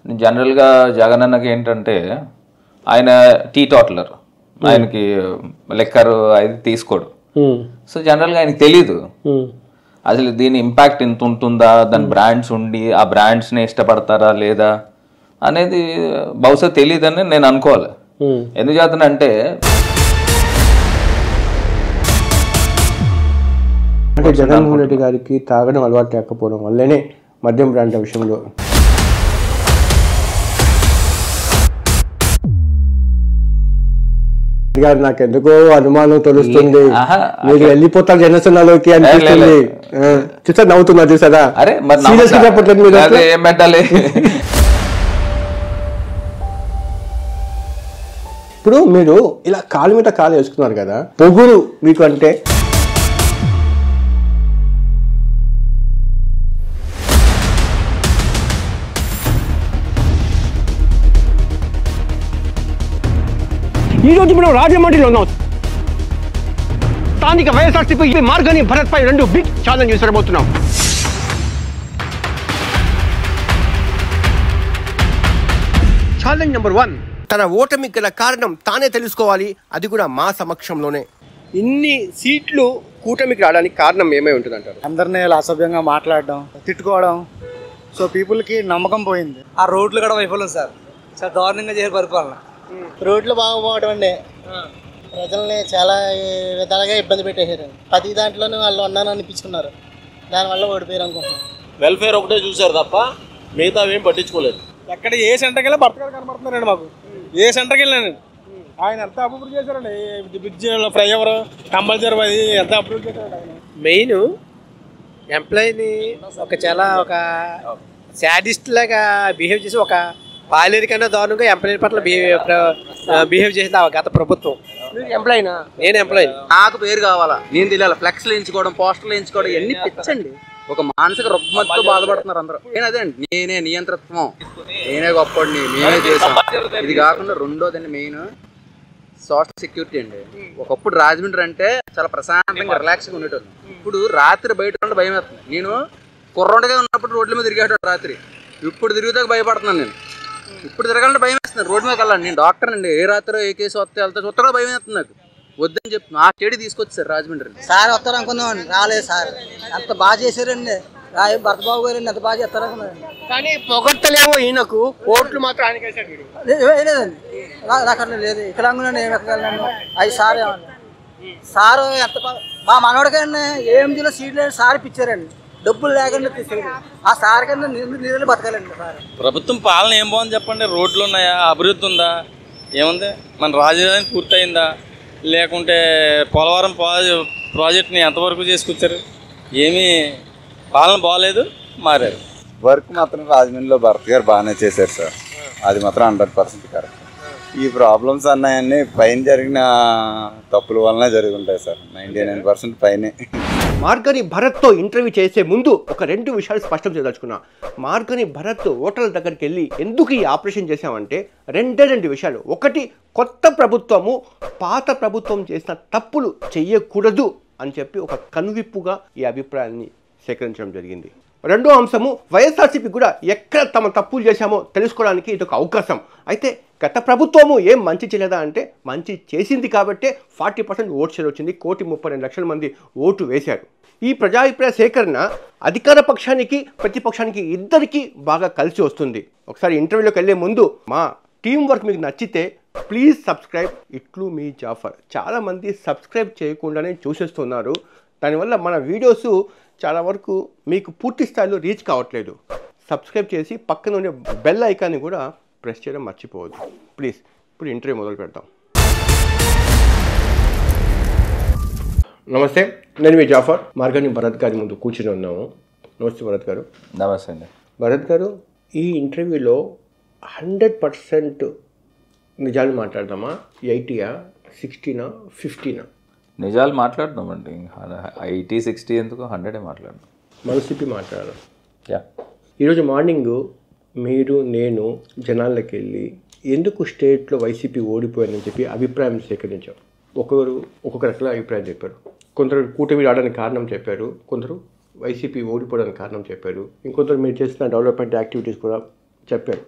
జనరల్గా జగన్ అన్నకి ఏంటంటే ఆయన టీ టోటలర్, ఆయనకి లెక్కరు అది తీసుకోడు. సో జనరల్గా ఆయనకి తెలీదు అసలు దీని ఇంపాక్ట్ ఎంత ఉంటుందా, దాని బ్రాండ్స్ ఉండి ఆ బ్రాండ్స్ని ఇష్టపడతారా లేదా అనేది బహుశా తెలియదని నేను అనుకోవాలి. ఎందుకు చేస్తానంటే జగన్మోహన్ రెడ్డి గారికి తాగడం అలవాటు లేకపోవడం వల్లనే మద్యం బ్రాండ్ల విషయంలో గారు నాకు ఎందుకో అనుమానం తెలుస్తుంది, మీరు వెళ్ళిపోతారు జనసేనలోకి అనిపిస్తుంది. చూసా నవ్వుతున్నారు చూసారా? ఇప్పుడు మీరు ఇలా కాలు మీద కాలు వేసుకున్నారు కదా, పొగురు మీకు అంటే ఈరోజు మనం రాజమండ్రిలో ఉన్నాం. స్థానిక వైఎస్ఆర్సీపీ మార్గని భరత్ పై 2 బిగ్ ఛాలెంజ్ విసరబోతున్నాం. ఛాలెంజ్ నెంబర్ 1, తన ఓటమికి గల కారణం తానే తెలుసుకోవాలి, అది కూడా మా సమక్షంలోనే. ఇన్ని సీట్లు కూటమికి రావడానికి కారణం ఏమై ఉంటుంది అంటారు? అందరినీ అసభ్యంగా మాట్లాడడం, తిట్టుకోవడం. సో పీపుల్కి నమ్మకం పోయింది. ఆ రోడ్లు కూడా వైఫల్యం సార్, చాలా దారుణంగా చేసే పరిపాలన. రోడ్లు బాగుపోవడం అండి ప్రజల్ని చాలా విధాలుగా ఇబ్బంది పెట్టేశారు. ప్రతి దాంట్లోనూ వాళ్ళు ఉన్నాను అనిపించుకున్నారు, దానివల్ల ఓడిపోయారు అనుకుంటున్నారు. వెల్ఫేర్ ఒకటే చూసారు తప్ప మిగతా ఏం పట్టించుకోలేదు. ఎక్కడ ఏ సెంటర్కి వెళ్ళి భర్త గారు కనబడుతున్నారండి మాకు. ఏ సెంటర్కి వెళ్ళాను ఆయన ఎంత అభివృద్ధి చేశారండి. బ్రిడ్జ్ ఫ్లైఓవర్ కంపల్సరీ అది ఎంత అభివృద్ధి చేశారు. ఆయన మెయిన్ ఎంప్లాయీని చాలా శాడిస్ట్ లాగా బిహేవ్ చేసి ఒక పాలేరు కన్నా దారుణంగా ఎంప్లాయీ పట్ల బిహేవ్ చేసింది గత ప్రభుత్వం. ఎంప్లాయీనా? నేను ఎంప్లాయీ. నాకు పేరు కావాలా, నేను తెలియాలి. ఫ్లెక్స్లు ఎంచుకోవడం, పోస్టర్లు ఎంచుకోవడం ఇవన్నీ పిచ్చండి. ఒక మానసిక రుగ్మతతో బాధపడుతున్నారు అందరూ. నేను అదే అండి, నేనే నియంత్రిత్వం, నేనే గొప్పడిని, మేమే చేసాం. ఇది కాకుండా రెండోదండి మెయిన్ సోషల్ సెక్యూరిటీ అండి. ఒకప్పుడు రాజమండ్రి అంటే చాలా ప్రశాంతంగా రిలాక్స్గా ఉండేటోళ్ళు. ఇప్పుడు రాత్రి బయట ఉంటే భయం వేస్తుంది. నేను కుర్రోడుగా ఉన్నప్పుడు రోడ్ల మీద తిరిగేటోడు రాత్రి, ఇప్పుడు తిరుగుతాక భయపడుతున్నాను. నేను ఇప్పుడు తిరగాలంటే భయం వేస్తుంది, రోడ్డు మీద వెళ్ళాలి. నేను డాక్టర్ అండి, ఏ రాత్రి ఏ కేసు వస్తే వెళ్తే చూస్తా భయం వేస్తుంది నాకు. వద్దని చెప్పి ఆ స్టేడి తీసుకొచ్చారు రాజమండ్రి. సార్ వస్తారు అనుకున్నామండి, రాలేదు సార్. అంత బాగా చేశారండి, భర్త బాబు గారు ఎంత బాగా చేస్తారు అనుకున్నారండి. కానీ పొగడ్తలేమో ఈయనకు, ఓట్లు మాత్రం ఆయనకి వేసాడు. లేదండి, నాకు లేదు. వికలాంగులను ఏమి ఎక్కగలను అది సార్ ఏమన్నా. సారు ఎంత మా మనోడికైనా ఏఎంజీలో సీట్ లేదు, సార్ ఇప్పించారండి. డబ్బులు లేకుండా తీసుకెళ్ళి ఆ సార్ కన్నా నీళ్ళు బతకాలండి. సార్ ప్రభుత్వం పాలన ఏం బాగుంది చెప్పండి? రోడ్లు ఉన్నాయా, అభివృద్ధి ఉందా, ఏముంది? మన రాజధాని పూర్తయిందా, లేకుంటే పోలవరం ప్రాజెక్ట్ని ఎంతవరకు చేసుకొచ్చారు? ఏమీ పాలన బాగాలేదు, మారారు. వర్క్ మాత్రం రాజమండ్రిలో భరత్ గారు బాగానే చేశారు సార్, అది మాత్రం 100% కరెక్ట్. ఈ ప్రాబ్లమ్స్ అన్నాయన్నీ పైన జరిగిన తప్పుల వలన జరిగి ఉంటాయి సార్. 99% పైనే. మార్గని భరత్తో ఇంటర్వ్యూ చేసే ముందు ఒక 2 విషయాలు స్పష్టం చేయదలుచుకున్నా. మార్గని భరత్ ఓటర్ల దగ్గరికి వెళ్ళి ఎందుకు ఈ ఆపరేషన్ చేశామంటే 2 విషయాలు. ఒకటి, కొత్త ప్రభుత్వము పాత ప్రభుత్వం చేసిన తప్పులు చెయ్యకూడదు అని చెప్పి ఒక కనువిప్పుగా ఈ అభిప్రాయాన్ని సేకరించడం జరిగింది. రెండో అంశము, వైఎస్ఆర్సీపీ కూడా ఎక్కడ తమ తప్పులు చేశామో తెలుసుకోవడానికి ఇది ఒక అవకాశం. అయితే గత ప్రభుత్వము ఏం మంచి చేయలేదా అంటే మంచి చేసింది కాబట్టే 40% ఓటు షేర్ వచ్చింది. 1,32,00,000 మంది ఓటు వేశారు. ఈ ప్రజాభిప్రాయ సేకరణ అధికార పక్షానికి ప్రతిపక్షానికి ఇద్దరికీ బాగా కలిసి వస్తుంది. ఒకసారి ఇంటర్వ్యూలోకి వెళ్ళే ముందు మా టీం వర్క్ మీకు నచ్చితే ప్లీజ్ సబ్స్క్రైబ్ ఇట్లు మీ జాఫర్. చాలామంది సబ్స్క్రైబ్ చేయకుండానే చూసేస్తున్నారు, దానివల్ల మన వీడియోస్ చాలా వరకు మీకు పూర్తి స్థాయిలో రీచ్ కావట్లేదు. సబ్స్క్రైబ్ చేసి పక్కన ఉండే బెల్ ఐకాన్ని కూడా ప్రెస్ చేయడం మర్చిపోవద్దు ప్లీజ్. ఇప్పుడు ఇంటర్వ్యూ మొదలు పెడతాం. నమస్తే, నేను మీ జాఫర్. మార్గని భరత్ గారి ముందు కూర్చుని ఉన్నాము. నమస్తే భరత్ గారు. నమస్తే అండి. భరత్ గారు, ఈ ఇంటర్వ్యూలో 100% నిజాలు మాట్లాడదామా? 80, 60, 50? నిజాలు మాట్లాడుతున్నామండి. 80, 60 ఎందుకు, 100 మాట్లాడదాం. మనసిప్పి మాట్లాడాలి. ఈరోజు మార్నింగ్ మీరు నేను జనాల్లోకి వెళ్ళి ఎందుకు స్టేట్లో వైసీపీ ఓడిపోయిందని చెప్పి అభిప్రాయం సేకరించాం. ఒక్కొక్కరు ఒక్కొక్క రకాల అభిప్రాయం చెప్పారు. కొందరు కూటమి రావడానికి కారణం చెప్పారు, కొందరు వైసీపీ ఓడిపోవడానికి కారణం చెప్పారు, ఇంకొందరు మీరు చేసిన డెవలప్మెంట్ యాక్టివిటీస్ కూడా చెప్పారు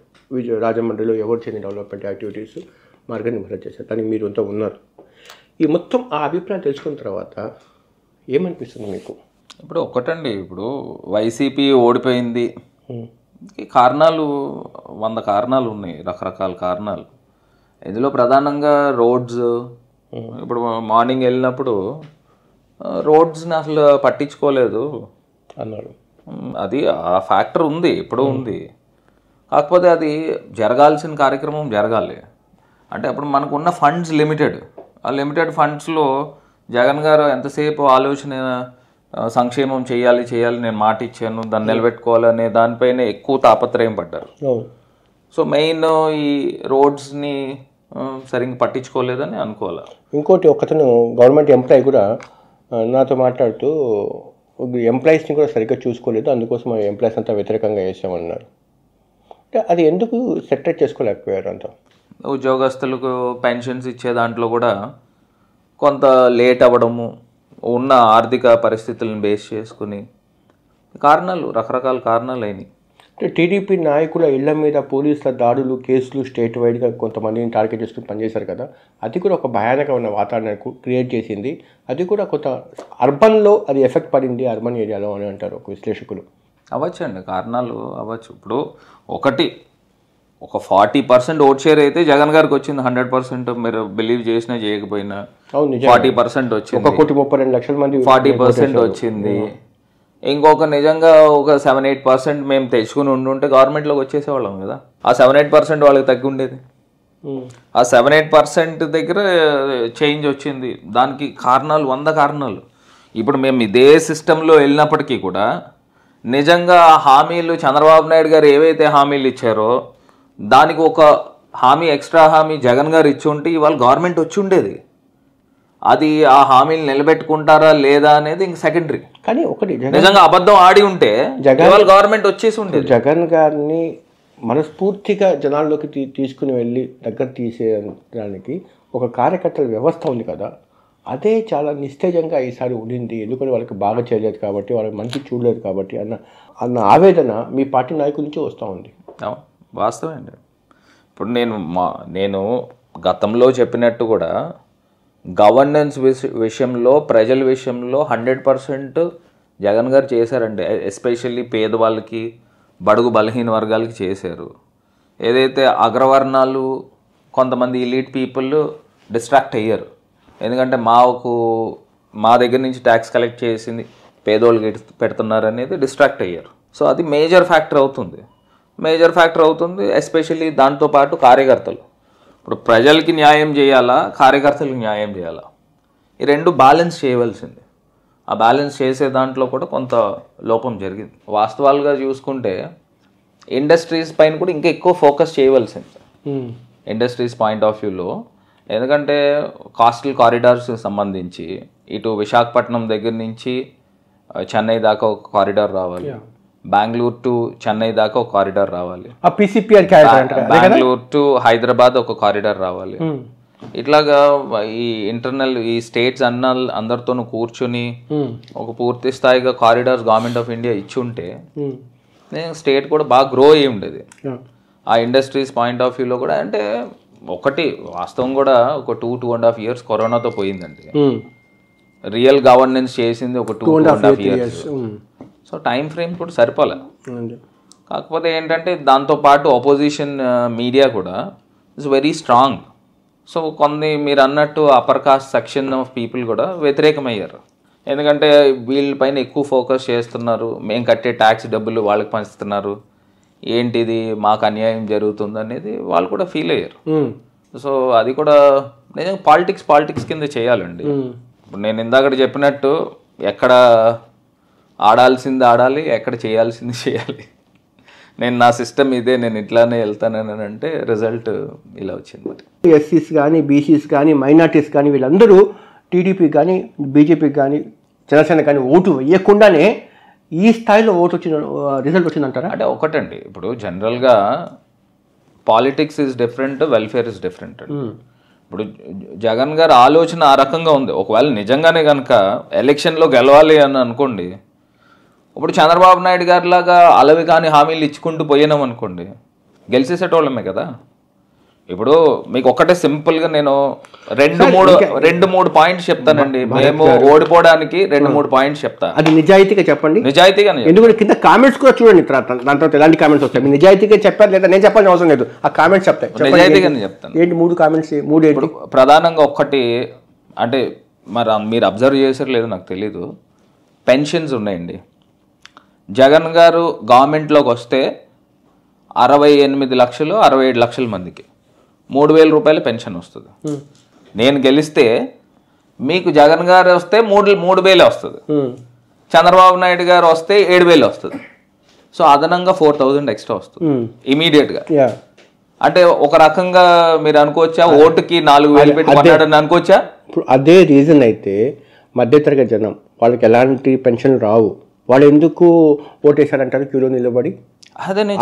రాజమండ్రిలో ఎవరు చేయని డెవలప్మెంట్ యాక్టివిటీస్ మార్గాన్ని భరత్ చేశారు, దానికి మీరు అంతా ఉన్నారు. ఈ మొత్తం ఆ అభిప్రాయం తెలుసుకున్న తర్వాత ఏమనిపిస్తుంది మీకు? ఇప్పుడు ఒకటండి, ఇప్పుడు వైసీపీ ఓడిపోయింది, ఈ కారణాలు 100 కారణాలు ఉన్నాయి, రకరకాల కారణాలు. ఇందులో ప్రధానంగా రోడ్స్. ఇప్పుడు మార్నింగ్ వెళ్ళినప్పుడు రోడ్స్ని అసలు పట్టించుకోలేదు అన్నారు. అది ఆ ఫ్యాక్టర్ ఉంది, ఇప్పుడు ఉంది. కాకపోతే అది జరగాల్సిన కార్యక్రమం జరగాలి. అంటే అప్పుడు మనకున్న ఫండ్స్ లిమిటెడ్. ఆ లిమిటెడ్ ఫండ్స్లో జగన్ గారు ఎంతసేపు ఆలోచన సంక్షేమం చేయాలి నేను మాట ఇచ్చాను, దాన్ని నిలబెట్టుకోవాలనే దానిపైన ఎక్కువ తాపత్రయం పడ్డారు. సో మెయిన్ ఈ రోడ్స్ని సరిగ్గా పట్టించుకోలేదని అనుకోవాలి. ఇంకోటి, ఒకతను గవర్నమెంట్ ఎంప్లాయీ కూడా నాతో మాట్లాడుతూ ఎంప్లాయీస్ని కూడా సరిగ్గా చూసుకోలేదు, అందుకోసం ఎంప్లాయీస్ అంతా వ్యతిరేకంగా వేసామన్నారు. అంటే అది ఎందుకు సెటరేట్ చేసుకోలేకపోయారు అంతా? ఉద్యోగస్తులకు పెన్షన్స్ ఇచ్చే దాంట్లో కూడా కొంత లేట్ అవ్వడము, ఉన్న ఆర్థిక పరిస్థితులను బేస్ చేసుకుని కారణాలు, రకరకాల కారణాలు అయినాయి. అంటే టీడీపీ నాయకుల ఇళ్ల మీద పోలీసుల దాడులు, కేసులు స్టేట్ వైడ్గా కొంతమందిని టార్గెట్ చేసుకుని పనిచేశారు కదా, అది కూడా ఒక భయానకమైన వాతావరణాన్ని క్రియేట్ చేసింది. అది కూడా కొంత అర్బన్లో అది ఎఫెక్ట్ పడింది, అర్బన్ ఏరియాలో అని అంటారు ఒక విశ్లేషకులు. అవ్వచ్చండి, కారణాలు అవ్వచ్చు. ఇప్పుడు ఒక 40% ఓట్ షేర్ అయితే జగన్ గారికి వచ్చింది. 100% మీరు బిలీవ్ చేసినా చేయకపోయినా 40% వచ్చింది. 1,32,00,000 మంది 40% వచ్చింది. ఇంకొక నిజంగా ఒక 7-8% మేము తెచ్చుకుని ఉండుంటే గవర్నమెంట్లోకి వచ్చేసేవాళ్ళం కదా. ఆ 7-8% వాళ్ళకి తగ్గి ఉండేది. ఆ 7-8% దగ్గర చేంజ్ వచ్చింది. దానికి కారణాలు 100 కారణాలు. ఇప్పుడు మేము ఇదే సిస్టంలో వెళ్ళినప్పటికీ కూడా నిజంగా హామీలు చంద్రబాబు నాయుడు గారు ఏవైతే హామీలు ఇచ్చారో దానికి ఒక హామీ, ఎక్స్ట్రా హామీ జగన్ గారు ఇచ్చి ఉంటే ఇవాళ గవర్నమెంట్ వచ్చి ఉండేది. అది ఆ హామీలు నిలబెట్టుకుంటారా లేదా అనేది ఇంక సెకండరీ. కానీ ఒకటి, నిజంగా అబద్ధం ఆడి ఉంటే గవర్నమెంట్ వచ్చేసి ఉండేది. జగన్ గారిని మనస్ఫూర్తిగా జనాల్లోకి తీసుకుని వెళ్ళి దగ్గర తీసేయడానికి ఒక కార్యకర్తల వ్యవస్థ ఉంది కదా, అదే చాలా నిస్తేజంగా ఈసారి ఉండింది. ఎందుకంటే వాళ్ళకి బాగా చేయలేదు కాబట్టి, వాళ్ళకి మంచి చూడలేదు కాబట్టి అన్న ఆవేదన మీ పార్టీ నాయకుల నుంచి వస్తూ ఉంది. వాస్తవం అండి. ఇప్పుడు నేను గతంలో చెప్పినట్టు కూడా గవర్నెన్స్ విషయంలో, ప్రజల విషయంలో 100% జగన్ గారు చేశారండి. ఎస్పెషల్లీ పేదవాళ్ళకి, బడుగు బలహీన వర్గాలకి చేశారు. ఏదైతే అగ్రవర్ణాలు, కొంతమంది ఎలీట్ పీపుల్ డిస్ట్రాక్ట్ అయ్యారు. ఎందుకంటే మా దగ్గర నుంచి ట్యాక్స్ కలెక్ట్ చేసింది పేదోళ్ళకి పెడుతున్నారు అనేది డిస్ట్రాక్ట్ అయ్యారు. సో అది మేజర్ ఫ్యాక్టర్ అవుతుంది. ఎస్పెషల్లీ దాంతోపాటు కార్యకర్తలు. ఇప్పుడు ప్రజలకి న్యాయం చేయాలా, కార్యకర్తలకు న్యాయం చేయాలా, ఈ రెండు బ్యాలెన్స్ చేయవలసింది. ఆ బ్యాలెన్స్ చేసే దాంట్లో కూడా కొంత లోపం జరిగింది. వాస్తవాలుగా చూసుకుంటే ఇండస్ట్రీస్ పైన కూడా ఇంకా ఎక్కువ ఫోకస్ చేయవలసింది ఇండస్ట్రీస్ పాయింట్ ఆఫ్ వ్యూలో. ఎందుకంటే కోస్టల్ కారిడార్స్ సంబంధించి ఇటు విశాఖపట్నం దగ్గర నుంచి చెన్నై దాకా ఒక కారిడార్ రావాలి, బెంగళూరు టు చెన్నై దాకా ఒక కారిడార్ రావాలి, బెంగళూరు టు హైదరాబాద్ ఒక కారిడార్ రావాలి. ఇట్లాగా ఈ ఇంటర్నల్ ఈ స్టేట్స్ అందరితోనూ కూర్చుని ఒక పూర్తి స్థాయిగా కారిడార్స్ గవర్నమెంట్ ఆఫ్ ఇండియా ఇచ్చి ఉంటే స్టేట్ కూడా బాగా గ్రో అయ్యి ఉండేది. ఆ ఇండస్ట్రీస్ పాయింట్ ఆఫ్ వ్యూలో కూడా. అంటే ఒకటి వాస్తవం కూడా ఒక 2.5 years కరోనాతో పోయిందండి. రియల్ గవర్నెన్స్ చేసింది ఒక 2.5 years. సో టైం ఫ్రేమ్ కూడా సరిపోలే. కాకపోతే ఏంటంటే దాంతోపాటు ఆపోజిషన్ మీడియా కూడా ఇట్స్ వెరీ స్ట్రాంగ్. సో కొన్ని మీరు అన్నట్టు upper caste section of people కూడా వ్యతిరేకమయ్యారు. ఎందుకంటే వీళ్ళపైన ఎక్కువ ఫోకస్ చేస్తున్నారు, మేము కట్టే ట్యాక్స్ డబ్బులు వాళ్ళకి పంచుతున్నారు, ఏంటిది మాకు అన్యాయం జరుగుతుంది అనేది వాళ్ళు కూడా ఫీల్ అయ్యారు. సో అది కూడా నిజంగా పాలిటిక్స్ కింద చేయాలండి. ఇప్పుడు నేను ఇందాక చెప్పినట్టు ఎక్కడ ఆడాల్సింది ఆడాలి, ఎక్కడ చేయాల్సింది చేయాలి. నేను నా సిస్టమ్ ఇదే, నేను ఇట్లానే వెళ్తానని అంటే రిజల్ట్ ఇలా వచ్చింది. ఎస్సీస్ కానీ, బీసీస్ కానీ, మైనార్టీస్ కానీ వీళ్ళందరూ టీడీపీ కానీ, బీజేపీకి కానీ, జనసేన కానీ ఓటు వేయకుండానే ఈ స్థాయిలో రిజల్ట్ వచ్చిందంటారా? అంటే ఒకటండి, ఇప్పుడు జనరల్గా politics is different, welfare is different. ఇప్పుడు జగన్ గారి ఆలోచన ఆ రకంగా ఉంది. ఒకవేళ నిజంగానే కనుక ఎలక్షన్లో గెలవాలి అని అనుకోండి, ఇప్పుడు చంద్రబాబు నాయుడు గారి లాగా అలవి కాని హామీలు ఇచ్చుకుంటూ పోయినాం అనుకోండి, గెలిచేసేటోళ్ళమే కదా. ఇప్పుడు మీకు ఒక్కటే సింపుల్గా నేను రెండు మూడు పాయింట్స్ చెప్తానండి. మేము ఓడిపోవడానికి 2-3 పాయింట్స్ చెప్తా. అది నిజాయితీగా చెప్పండి. నిజాయితీగా ఎందుకంటే కింద కామెంట్స్ కూడా చూడండి, దాని తర్వాత ఎలాంటి కామెంట్స్ వస్తాయి. మీరు నిజాయితీగా చెప్పారు లేదా నేను చెప్పాల్సిన అవసరం లేదు, ఆ కామెంట్స్ చెప్తాయి. నిజాయితీగానే చెప్తాను. ఏంటి 3 కామెంట్స్? 3 ఏంటి? ప్రధానంగా ఒక్కటి అంటే మరి మీరు అబ్జర్వ్ చేసారు లేదో నాకు తెలీదు, పెన్షన్స్ ఉన్నాయండి. జగన్ గారు గవర్నమెంట్లోకి వస్తే 68 లక్షలు 67 లక్షల మందికి 3,000 రూపాయల పెన్షన్ వస్తుంది. నేను గెలిస్తే మీకు జగన్ గారు వస్తే 3,000 వస్తుంది, చంద్రబాబు నాయుడు గారు వస్తే 7,000 వస్తుంది. సో అదనంగా 4,000 ఎక్స్ట్రా వస్తుంది ఇమీడియట్గా. అంటే ఒక రకంగా మీరు అనుకోవచ్చా ఓటుకి 4,000 పెట్టి కొన్నాడని అనుకోవచ్చా? ఇప్పుడు అదే రీజన్ అయితే మధ్యతరగతి జనం వాళ్ళకి ఎలాంటి పెన్షన్లు రావు, వాళ్ళు ఎందుకు ఓటేశారంటారు క్యూలో నిలబడి?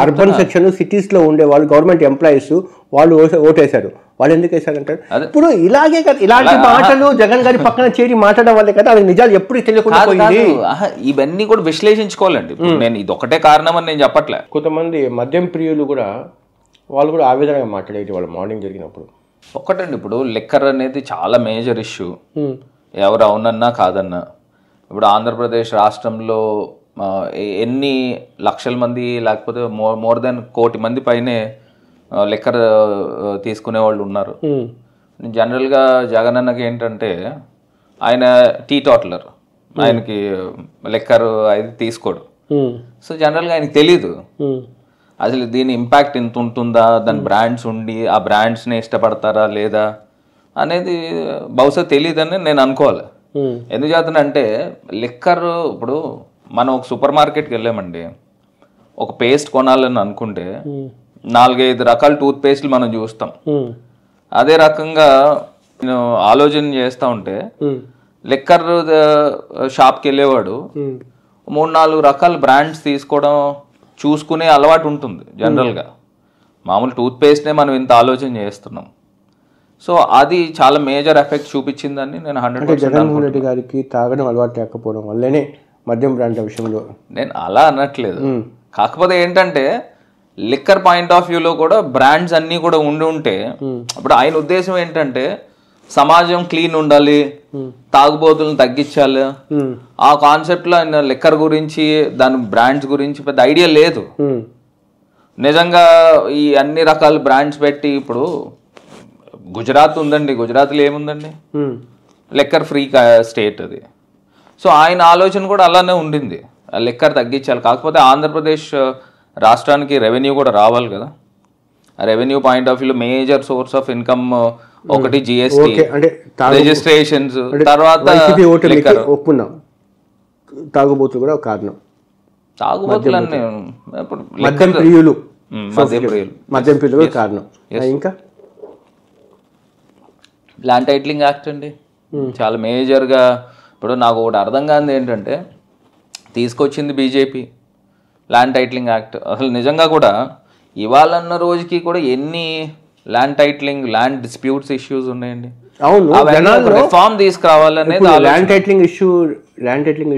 అర్బన్ సెక్షన్ సిటీస్లో ఉండే వాళ్ళు గవర్నమెంట్ ఎంప్లాయీస్ వాళ్ళు ఓటేశారు, వాళ్ళు ఎందుకు వేశారంటారు? ఇప్పుడు ఇలాగే కదా, ఇలాంటి మాటలు జగన్ గారి పక్కన చేరి మాట్లాడడం వల్లే కదా అది నిజాలు ఎప్పుడు తెలియకుండా పోయింది. ఇవన్నీ కూడా విశ్లేషించుకోవాలండి. నేను ఇది ఒకటే కారణం అని నేను చెప్పట్లే. కొంతమంది మద్యం ప్రియులు కూడా వాళ్ళు కూడా ఆవేదనగా మాట్లాడేది వాళ్ళు మార్నింగ్ జరిగినప్పుడు. ఒక్కటండి, ఇప్పుడు లిక్కర్ అనేది చాలా మేజర్ ఇష్యూ, ఎవరు అవునన్నా కాదన్నా. ఇప్పుడు ఆంధ్రప్రదేశ్ రాష్ట్రంలో ఎన్ని లక్షల మంది లేకపోతే మోర్ దెన్ 1 కోటి మంది పైనే లిక్కర్ తీసుకునే వాళ్ళు ఉన్నారు. జనరల్గా జగన్ అన్నకి ఏంటంటే ఆయన టీ టోటలర్, ఆయనకి లిక్కర్ అది తీసుకోడు. సో జనరల్గా ఆయనకి తెలీదు అసలు దీని ఇంపాక్ట్ ఎంత ఉంటుందా, దాని బ్రాండ్స్ ఉండి ఆ బ్రాండ్స్ని ఇష్టపడతారా లేదా అనేది బహుశా తెలియదని నేను అనుకోవాలి. ఎందుకు చేస్తానంటే లిక్కర్ ఇప్పుడు మనం ఒక సూపర్ మార్కెట్కి వెళ్ళామండి, ఒక పేస్ట్ కొనాలని అనుకుంటే 4-5 రకాల టూత్ పేస్ట్లు మనం చూస్తాం. అదే రకంగా నేను ఆలోచన చేస్తూ ఉంటే లిక్కర్ షాప్కి వెళ్ళేవాడు 3-4 రకాల బ్రాండ్స్ తీసుకోవడం చూసుకునే అలవాటు ఉంటుంది జనరల్గా. మామూలు టూత్ పేస్ట్నే మనం ఇంత ఆలోచన చేస్తున్నాం. సో అది చాలా మేజర్ ఎఫెక్ట్ చూపించిందని నేను 100%. జగన్మోహన్ రెడ్డి గారికి తాగడం అలవాటు లేకపోవడం వల్లనే మద్యం బ్రాండ్ల విషయంలో నేను అలా అనట్లేదు. కాకపోతే ఏంటంటే లిక్కర్ పాయింట్ ఆఫ్ వ్యూలో కూడా బ్రాండ్స్ అన్నీ కూడా ఉంటే ఇప్పుడు ఆయన ఉద్దేశం ఏంటంటే సమాజం క్లీన్ ఉండాలి, తాగుబోతులను తగ్గించాలి, ఆ కాన్సెప్ట్లో ఆయన లిక్కర్ గురించి దాని బ్రాండ్స్ గురించి పెద్ద ఐడియా లేదు. నిజంగా ఈ అన్ని రకాల బ్రాండ్స్ పెట్టి ఇప్పుడు గుజరాత్ ఉందండి, గుజరాత్లో ఏముందండి, లిక్కర్ ఫ్రీ స్టేట్ అది. సో ఆయన ఆలోచన కూడా అలానే ఉండింది, లిక్కర్ తగ్గించాలి. కాకపోతే ఆంధ్రప్రదేశ్ రాష్ట్రానికి రెవెన్యూ కూడా రావాలి కదా. ఆ రెవెన్యూ పాయింట్ ఆఫ్ వ్యూలో మేజర్ సోర్స్ ఆఫ్ ఇన్కమ్ ఒకటి జిఎస్టీ, రిజిస్ట్రేషన్స్, తర్వాత ఒప్పుకున్నాం తాగుబోతులు కూడా ఒక కారణం. తాగుబోతులు అన్నీ మద్యం ప్రియులు కారణం. ఇంకా ల్యాండ్ టైటిలింగ్ యాక్ట్ అండి చాలా మేజర్గా. ఇప్పుడు నాకు ఒకటి అర్థం కాదు ఏంటంటే తీసుకొచ్చింది బీజేపీ ల్యాండ్ టైటిలింగ్ యాక్ట్. అసలు నిజంగా కూడా ఇవాళన్న రోజుకి కూడా ఎన్ని land titling land disputes issues ఉన్నాయండి. అవును, రిఫార్మ్ తీసుకురావాలనేది ల్యాండ్ టైటిలింగ్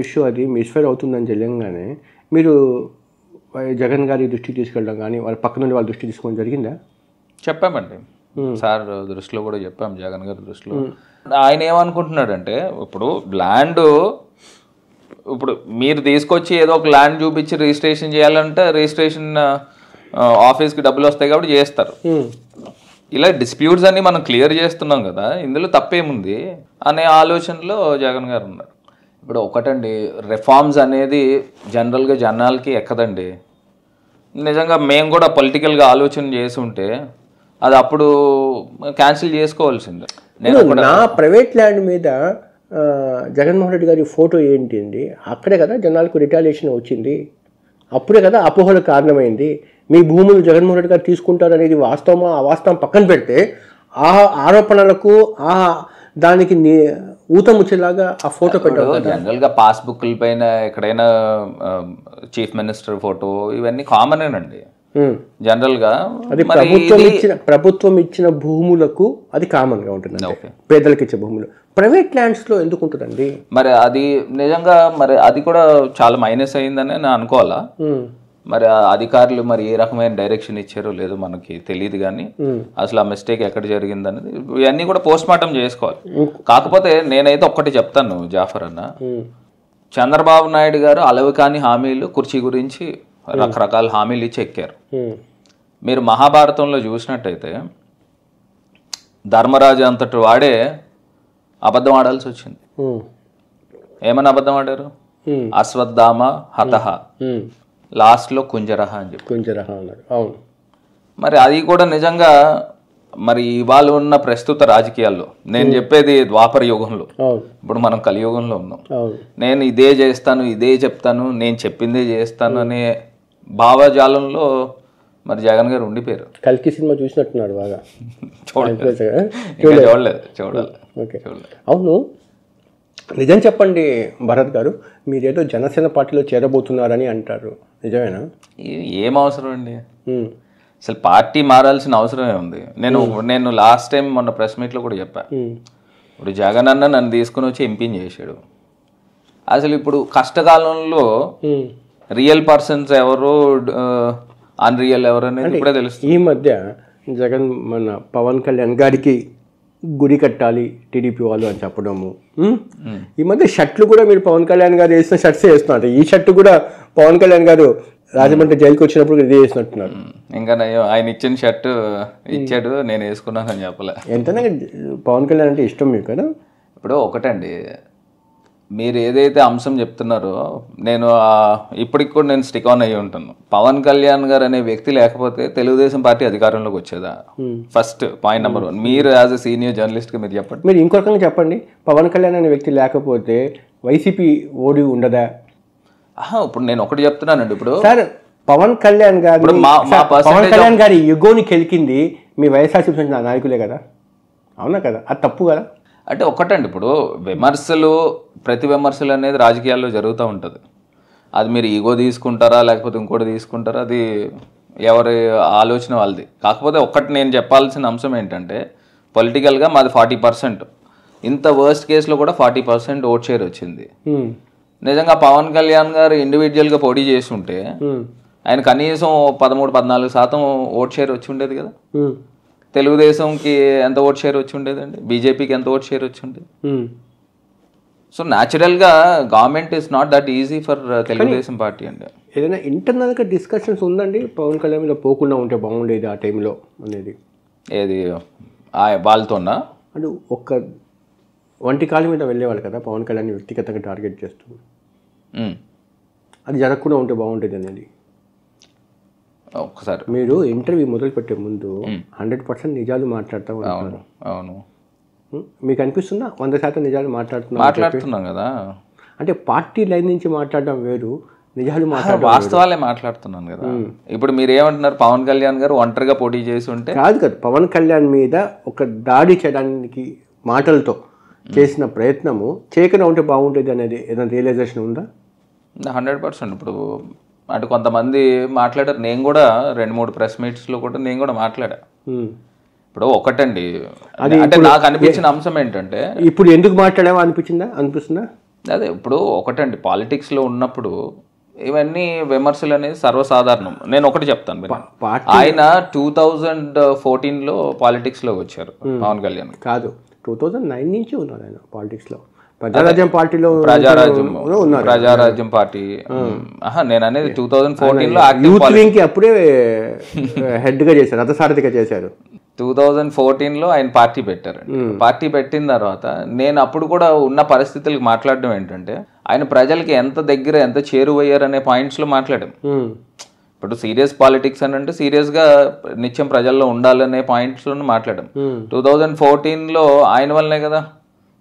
ఇష్యూ అది మిస్ఫైర్ అవుతుందని తెలియగానే మీరు జగన్ గారి దృష్టికి తీసుకెళ్ళడం కానీ వాళ్ళ పక్క నుండి వాళ్ళ దృష్టికి తీసుకోవడం జరిగిందా? చెప్పామండి, సార్ దృష్టిలో కూడా చెప్పాం, జగన్ గారి దృష్టిలో. ఆయన ఏమనుకుంటున్నాడంటే ఇప్పుడు ల్యాండ్ ఇప్పుడు మీరు తీసుకొచ్చి ఏదో ఒక ల్యాండ్ చూపించి రిజిస్ట్రేషన్ చేయాలంటే రిజిస్ట్రేషన్ ఆఫీస్కి డబ్బులు వస్తాయి కాబట్టి చేస్తారు. ఇలా డిస్ప్యూట్స్ అన్ని మనం క్లియర్ చేస్తున్నాం కదా, ఇందులో తప్పేముంది అనే ఆలోచనలో జగన్ గారు ఉన్నారు. ఇప్పుడు ఒకటండి, రిఫార్మ్స్ అనేది జనరల్గా జనాలకి ఎక్కదండి. నిజంగా మేము కూడా పొలిటికల్గా ఆలోచన చేసి ఉంటే అది అప్పుడు క్యాన్సిల్ చేసుకోవాల్సిందే. నా ప్రైవేట్ ల్యాండ్ మీద జగన్మోహన్ రెడ్డి గారి ఫోటో ఏంటి అండి, అక్కడే కదా జనాలకు రిటాలియేషన్ వచ్చింది, అప్పుడే కదా అపోహలకు కారణమైంది. మీ భూములు జగన్మోహన్ రెడ్డి గారు తీసుకుంటారు అనేది వాస్తవమా అవాస్తవం పక్కన పెడితే ఆ ఆరోపణలకు దానికి ఊతం వచ్చేలాగా ఆ ఫోటో పెట్టారు. జనరల్గా పాస్బుక్ల పైన ఎక్కడైనా చీఫ్ మినిస్టర్ ఫోటో ఇవన్నీ కామనేనండి జనరల్గా. అది ప్రభుత్వం ఇచ్చిన భూములకు అది కామన్ గా ఉంటుంది, పేదలకు ఇచ్చే భూములు. ప్రైవేట్ ల్యాండ్స్ లో ఎందుకు ఉంటుందండి? మరి అది నిజంగా మరి అది కూడా చాలా మైనస్ అయిందని నేను అనుకోవాలా. మరి ఆ అధికారులు మరి ఏ రకమైన డైరెక్షన్ ఇచ్చారో లేదో మనకి తెలియదు, కానీ అసలు ఆ మిస్టేక్ ఎక్కడ జరిగింది అనేది ఇవన్నీ కూడా పోస్ట్ మార్టం చేసుకోవాలి. కాకపోతే నేనైతే ఒక్కటి చెప్తాను జాఫర్ అన్న, చంద్రబాబు నాయుడు గారు అలవి కాని హామీలు కుర్చీ గురించి రకరకాల హామీలు ఇచ్చి ఎక్కారు. మీరు మహాభారతంలో చూసినట్టయితే ధర్మరాజు అంతటి వాడే అబద్ధం ఆడాల్సి వచ్చింది. ఏమని అబద్ధం ఆడారు? అశ్వత్థామ హతహ, లాస్ట్లో కుంజరహ అని చెప్పి కుంజరహ అన్నాడు. అవును, మరి అది కూడా నిజంగా మరి ఇవాళ ఉన్న ప్రస్తుత రాజకీయాల్లో నేను చెప్పేది ద్వాపర యుగంలో, ఇప్పుడు మనం కలియుగంలో ఉన్నాం. నేను ఇదే చేస్తాను, ఇదే చెప్తాను, నేను చెప్పిందే చేస్తాను అనే భావజాలంలో మరి జగన్ గారు ఉండిపోయారు. కల్కి సినిమా చూసినట్టున్నాడు బాగా. చూడాలి. అవును, నిజం చెప్పండి భరత్ గారు, మీరేదో జనసేన పార్టీలో చేరబోతున్నారని అంటారు, నిజమేనా? ఏం అవసరం అండి, అసలు పార్టీ మారాల్సిన అవసరమే ఉంది. నేను లాస్ట్ టైం మొన్న ప్రెస్ మీట్లో కూడా చెప్పా, ఇప్పుడు జగన్ అన్న నన్ను తీసుకుని వచ్చి ఎంపీని చేశాడు. అసలు ఇప్పుడు కష్టకాలంలో రియల్ పర్సన్స్ ఎవరు, అన్రియల్ ఎవరు అనేది ఇప్పుడే తెలుస్తుంది. ఈ మధ్య జగన్ మన పవన్ కళ్యాణ్ గారికి గుడి కట్టాలి టీడీపీ వాళ్ళు అని చెప్పడము, ఈ మధ్య షర్ట్లు కూడా మీరు పవన్ కళ్యాణ్ గారు వేసిన షర్ట్సే వేస్తున్నారు. ఈ షర్ట్ కూడా పవన్ కళ్యాణ్ గారు రాజమండ్రి జైలుకి వచ్చినప్పుడు ఇది వేసినట్టున్నారు. ఇంకా ఆయన ఇచ్చిన షర్ట్ ఇచ్చాడు, నేను వేసుకున్నాను అని చెప్పలే. ఎంతైనా పవన్ కళ్యాణ్ అంటే ఇష్టం మీకు కదా. ఇప్పుడు ఒకటండి, మీరు ఏదైతే అంశం చెప్తున్నారో నేను ఇప్పటికి కూడా నేను స్టిక్ ఆన్ అయ్యి ఉంటాను. పవన్ కళ్యాణ్ గారు అనే వ్యక్తి లేకపోతే తెలుగుదేశం పార్టీ అధికారంలోకి వచ్చేదా? First point number 1. మీరు యాజ్ ఎ సీనియర్ జర్నలిస్ట్గా మీరు చెప్పండి. మీరు ఇంకొకరికి చెప్పండి, పవన్ కళ్యాణ్ అనే వ్యక్తి లేకపోతే వైసీపీ ఓడి ఉండదా? ఇప్పుడు నేను ఒకటి చెప్తున్నానండి, ఇప్పుడు సార్ పవన్ కళ్యాణ్ గారి యుగోని కెలికింది మీ వైఎస్ఆర్సీపీ నాయకులే కదా, అవునా కదా? అది తప్పు కదా? అంటే ఒక్కటండి, ఇప్పుడు విమర్శలు ప్రతి విమర్శలు అనేది రాజకీయాల్లో జరుగుతూ ఉంటుంది. అది మీరు ఈగో తీసుకుంటారా లేకపోతే ఇంకోటి తీసుకుంటారా, అది ఎవరి ఆలోచన వాళ్ళది. కాకపోతే ఒక్కటి నేను చెప్పాల్సిన అంశం ఏంటంటే, పొలిటికల్గా మాది 40%, ఇంత వర్స్ట్ కేసులో కూడా 40% ఓట్ షేర్ వచ్చింది. నిజంగా పవన్ కళ్యాణ్ గారు ఇండివిజువల్గా పోటీ చేసి ఉంటే ఆయన కనీసం 13-14% ఓట్ షేర్ వచ్చి ఉండేది కదా. తెలుగుదేశంకి ఎంత ఓట్ షేర్ వచ్చి ఉండేదండి, బీజేపీకి ఎంత ఓట్ షేర్ వచ్చి ఉండేది. సో న్యాచురల్గా government is not that easy for Telugu Desam party అండి. ఏదైనా ఇంటర్నల్గా డిస్కషన్స్ ఉందండి, పవన్ కళ్యాణ్ మీద పోకుండా ఉంటే బాగుండేది ఆ టైంలో అనేది? ఏది వాళ్ళతోనా అంటే ఒక్క వంటి కాలం మీద వెళ్ళేవాళ్ళు కదా పవన్ కళ్యాణ్ వ్యక్తిగతంగా టార్గెట్ చేస్తూ, అది జరగకుండా ఉంటే బాగుంటుంది అనేది. ఒకసారి మీరు ఇంటర్వ్యూ మొదలు పెట్టే ముందు 100% నిజాలు మాట్లాడుతూ ఉంటారు. అవును, మీకు అనిపిస్తుందా 100% నిజాలు మాట్లాడుతున్నాం కదా? అంటే పార్టీ లైన్ నుంచి మాట్లాడడం వేరు, నిజాలు వాస్తవాలే మాట్లాడుతున్నాను కదా. ఇప్పుడు మీరు ఏమంటున్నారు, పవన్ కళ్యాణ్ గారు ఒంటరిగా పోటీ చేసి ఉంటే కాదు కదా, పవన్ కళ్యాణ్ మీద ఒక దాడి చేయడానికి మాటలతో చేసిన ప్రయత్నము చేయకుండా ఉంటే బాగుంటుంది అనేది ఏదైనా రియలైజేషన్ ఉందా? 100%. ఇప్పుడు అంటే కొంతమంది మాట్లాడారు, నేను కూడా 2-3 ప్రెస్ మీట్స్లో కూడా నేను కూడా మాట్లాడా. ఇప్పుడు ఒకటండి, అంటే నాకు అనిపించిన అంశం ఏంటంటే, ఇప్పుడు ఎందుకు మాట్లాడామో అనిపిస్తుందా? అదే ఇప్పుడు ఒకటండి, పాలిటిక్స్లో ఉన్నప్పుడు ఇవన్నీ విమర్శలు అనేది సర్వసాధారణం. నేను ఒకటి చెప్తాను, ఆయన 2014లో పాలిటిక్స్లో వచ్చారు పవన్ కళ్యాణ్. కాదు, 2009 నుంచి ఉన్నారు ఆయన పాలిటిక్స్లో. ప్రజారాజ్యం పార్టీలో ప్రజారాజ్యం పార్టీ నేను అనేది 2014లో యూత్ వింగ్కి అప్పుడే హెడ్గా చేశారు, రథసారథిగా చేశారు. 2014లో ఆయన పార్టీ పెట్టారు. పార్టీ పెట్టిన తర్వాత నేను అప్పుడు కూడా ఉన్న పరిస్థితులకు మాట్లాడడం ఏంటంటే, ఆయన ప్రజలకి ఎంత దగ్గర ఎంత చేరువయ్యారనే పాయింట్స్లో మాట్లాడాం. ఇప్పుడు సీరియస్ పాలిటిక్స్ అని అంటే సీరియస్గా నిత్యం ప్రజల్లో ఉండాలనే పాయింట్స్లో మాట్లాడాం. 2014లో ఆయన వల్లనే కదా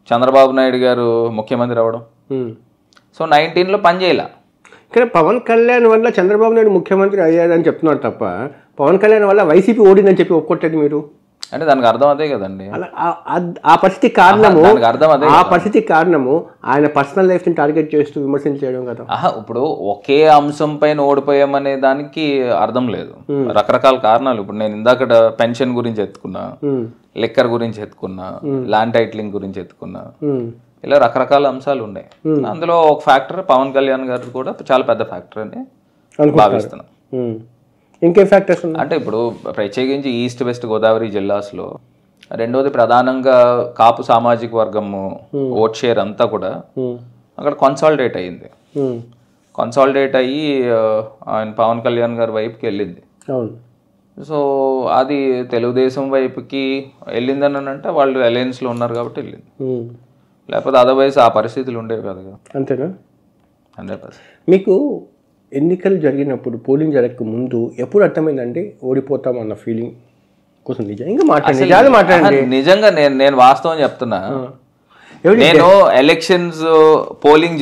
చంద్రబాబు నాయుడు గారు ముఖ్యమంత్రి అవ్వడం. సో 19లో పని చేయలే. కానీ పవన్ కళ్యాణ్ వల్ల చంద్రబాబు నాయుడు ముఖ్యమంత్రి అయ్యాడని చెప్తున్నారు తప్ప, పవన్ కళ్యాణ్ వల్ల వైసీపీ ఓడిందని చెప్పి ఒప్పుకోట్లేదు మీరు. అంటే దానికి అర్థం అదే కదండి. ఆ పరిస్థితి కారణము ఆయన పర్సనల్ లైఫ్ ని టార్గెట్ చేస్తూ విమర్శలు చేయడం కదా. ఇప్పుడు ఒకే అంశం పైన ఓడిపోయామనే దానికి అర్థం లేదు, రకరకాల కారణాలు. ఇప్పుడు నేను ఇందాక పెన్షన్ గురించి ఎత్తుకున్నా, లిక్కర్ గురించి ఎత్తుకున్నా, ల్యాండ్ టైటిలింగ్ గురించి ఎత్తుకున్నా, ఇలా రకరకాల అంశాలు ఉన్నాయి. అందులో ఒక ఫ్యాక్టర్ పవన్ కళ్యాణ్ గారు కూడా చాలా పెద్ద ఫ్యాక్టర్ అని భావిస్తున్నాను. ఇంకేం ఫ్యాక్టర్స్ ఉన్నాయి అంటే ఇప్పుడు ప్రత్యేకించి ఈస్ట్ వెస్ట్ గోదావరి జిల్లాస్లో రెండోది ప్రధానంగా కాపు సామాజిక వర్గము ఓట్ షేర్ అంతా కూడా అక్కడ కన్సాలిడేట్ అయ్యింది. కన్సాలిడేట్ అయ్యి ఆయన పవన్ కళ్యాణ్ గారి వైపుకి వెళ్ళింది. సో అది తెలుగుదేశం వైపుకి వెళ్ళిందని అంటే వాళ్ళు అలయన్స్లో ఉన్నారు కాబట్టి వెళ్ళింది. లేకపోతే అదర్వైజ్ ఆ పరిస్థితులు ఉండేవి కదా. అంతేనా? 100%. మీకు ఎన్నికలు జరిగినప్పుడు పోలింగ్ జరగక ముందు ఎప్పుడు అర్థమైందండి ఓడిపోతాం అన్న ఫీలింగ్ కోసం? నిజంగా మాట్లాడండి. నిజంగా నేను వాస్తవం చెప్తున్నా. నేను ఎలక్షన్స్ పోలింగ్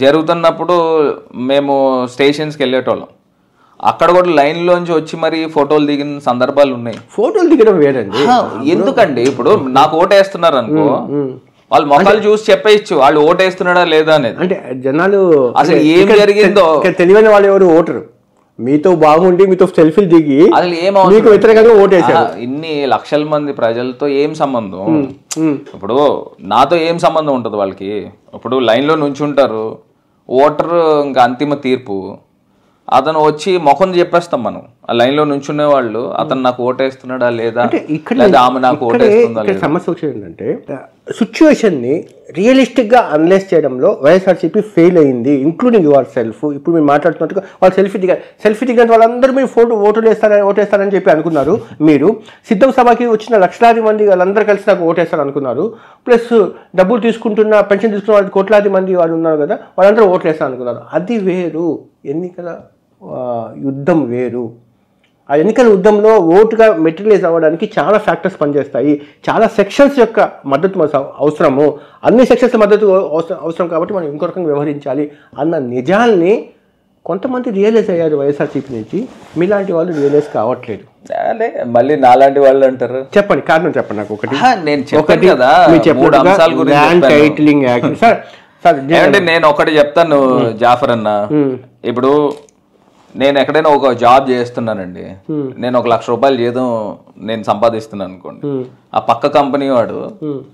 జరుగుతున్నప్పుడు మేము స్టేషన్స్కి వెళ్ళేటోళ్ళం. అక్కడ కూడా లైన్లోంచి వచ్చి మరి ఫోటోలు దిగిన సందర్భాలు ఉన్నాయి. ఫోటోలు దిగడం వేరండి. ఎందుకండి ఇప్పుడు నాకు ఓటేస్తున్నారు అనుకో, వాళ్ళు మొక్కలు చూసి చెప్పేయచ్చు వాళ్ళు ఓటేస్తున్నాడా లేదా అనేది. అంటే జనాలు అసలు ఏం జరిగిందో తెలియని వాళ్ళు ఎవరు ఓటరు మీతో బాగుండి మీతో సెల్ఫీలు దిగి అసలు మీకు వ్యతిరేకంగా ఓటేసారు. ఇన్ని లక్షల మంది ప్రజలతో ఏం సంబంధం? ఇప్పుడు నాతో ఏం సంబంధం ఉంటుంది వాళ్ళకి? ఇప్పుడు లైన్లో నుంచుంటారు, ఓటర్ ఇంకా అంతిమ తీర్పు. అతను వచ్చి మొహం చెప్పేస్తాం మనం. ఆ లైన్లో నుంచునే వాళ్ళు అతను నాకు ఓటేస్తున్నాడా లేదా, ఆమె నాకు ఓటేస్తుందా లేదా. సమస్య వచ్చేది ఏంటంటే సిచ్యువేషన్ని రియలిస్టిక్గా అనలైజ్ చేయడంలో వైఎస్ఆర్సీపీ ఫెయిల్ అయింది, ఇంక్లూడింగ్ యువర్ సెల్ఫ్. ఇప్పుడు మీరు మాట్లాడుతున్నట్టుగా వాళ్ళు సెల్ఫీ దిగిన వాళ్ళందరూ మీరు ఓటేస్తారని చెప్పి అనుకున్నారు. మీరు సిద్ధం సభకి వచ్చిన లక్షలాది మంది వాళ్ళందరూ కలిసి నాకు ఓటేస్తారు అనుకున్నారు. ప్లస్ డబ్బులు తీసుకుంటున్న పెన్షన్ తీసుకున్న వాళ్ళు కోట్లాది మంది వాళ్ళు ఉన్నారు కదా, వాళ్ళందరూ ఓట్లేస్తారు అనుకున్నారు. అది వేరు, ఎన్నికల యుద్ధం వేరు. ఆ ఎన్నికల యుద్ధంలో ఓటుగా మెటీరియలైజ్ అవ్వడానికి చాలా ఫ్యాక్టర్స్ పనిచేస్తాయి. చాలా సెక్షన్స్ యొక్క మద్దతు అవసరము, అన్ని సెక్షన్స్ మద్దతు అవసరం కాబట్టి మనం ఇంకో రకంగా వ్యవహరించాలి అన్న నిజాల్ని కొంతమంది రియలైజ్ అయ్యారు వైఎస్ఆర్సీపీ నుంచి. మీలాంటి వాళ్ళు రియలైజ్ కావట్లేదు. మళ్ళీ నాలాంటి వాళ్ళు అంటారు. చెప్పండి, కారణం చెప్పండి నాకు. నేను ఒకటి చెప్తాను జాఫర్ అన్న. ఇప్పుడు నేను ఎక్కడైనా ఒక జాబ్ చేస్తున్నానండి, నేను 1 లక్ష రూపాయలు జీతం నేను సంపాదిస్తున్నాను అనుకోండి. ఆ పక్క కంపెనీ వాడు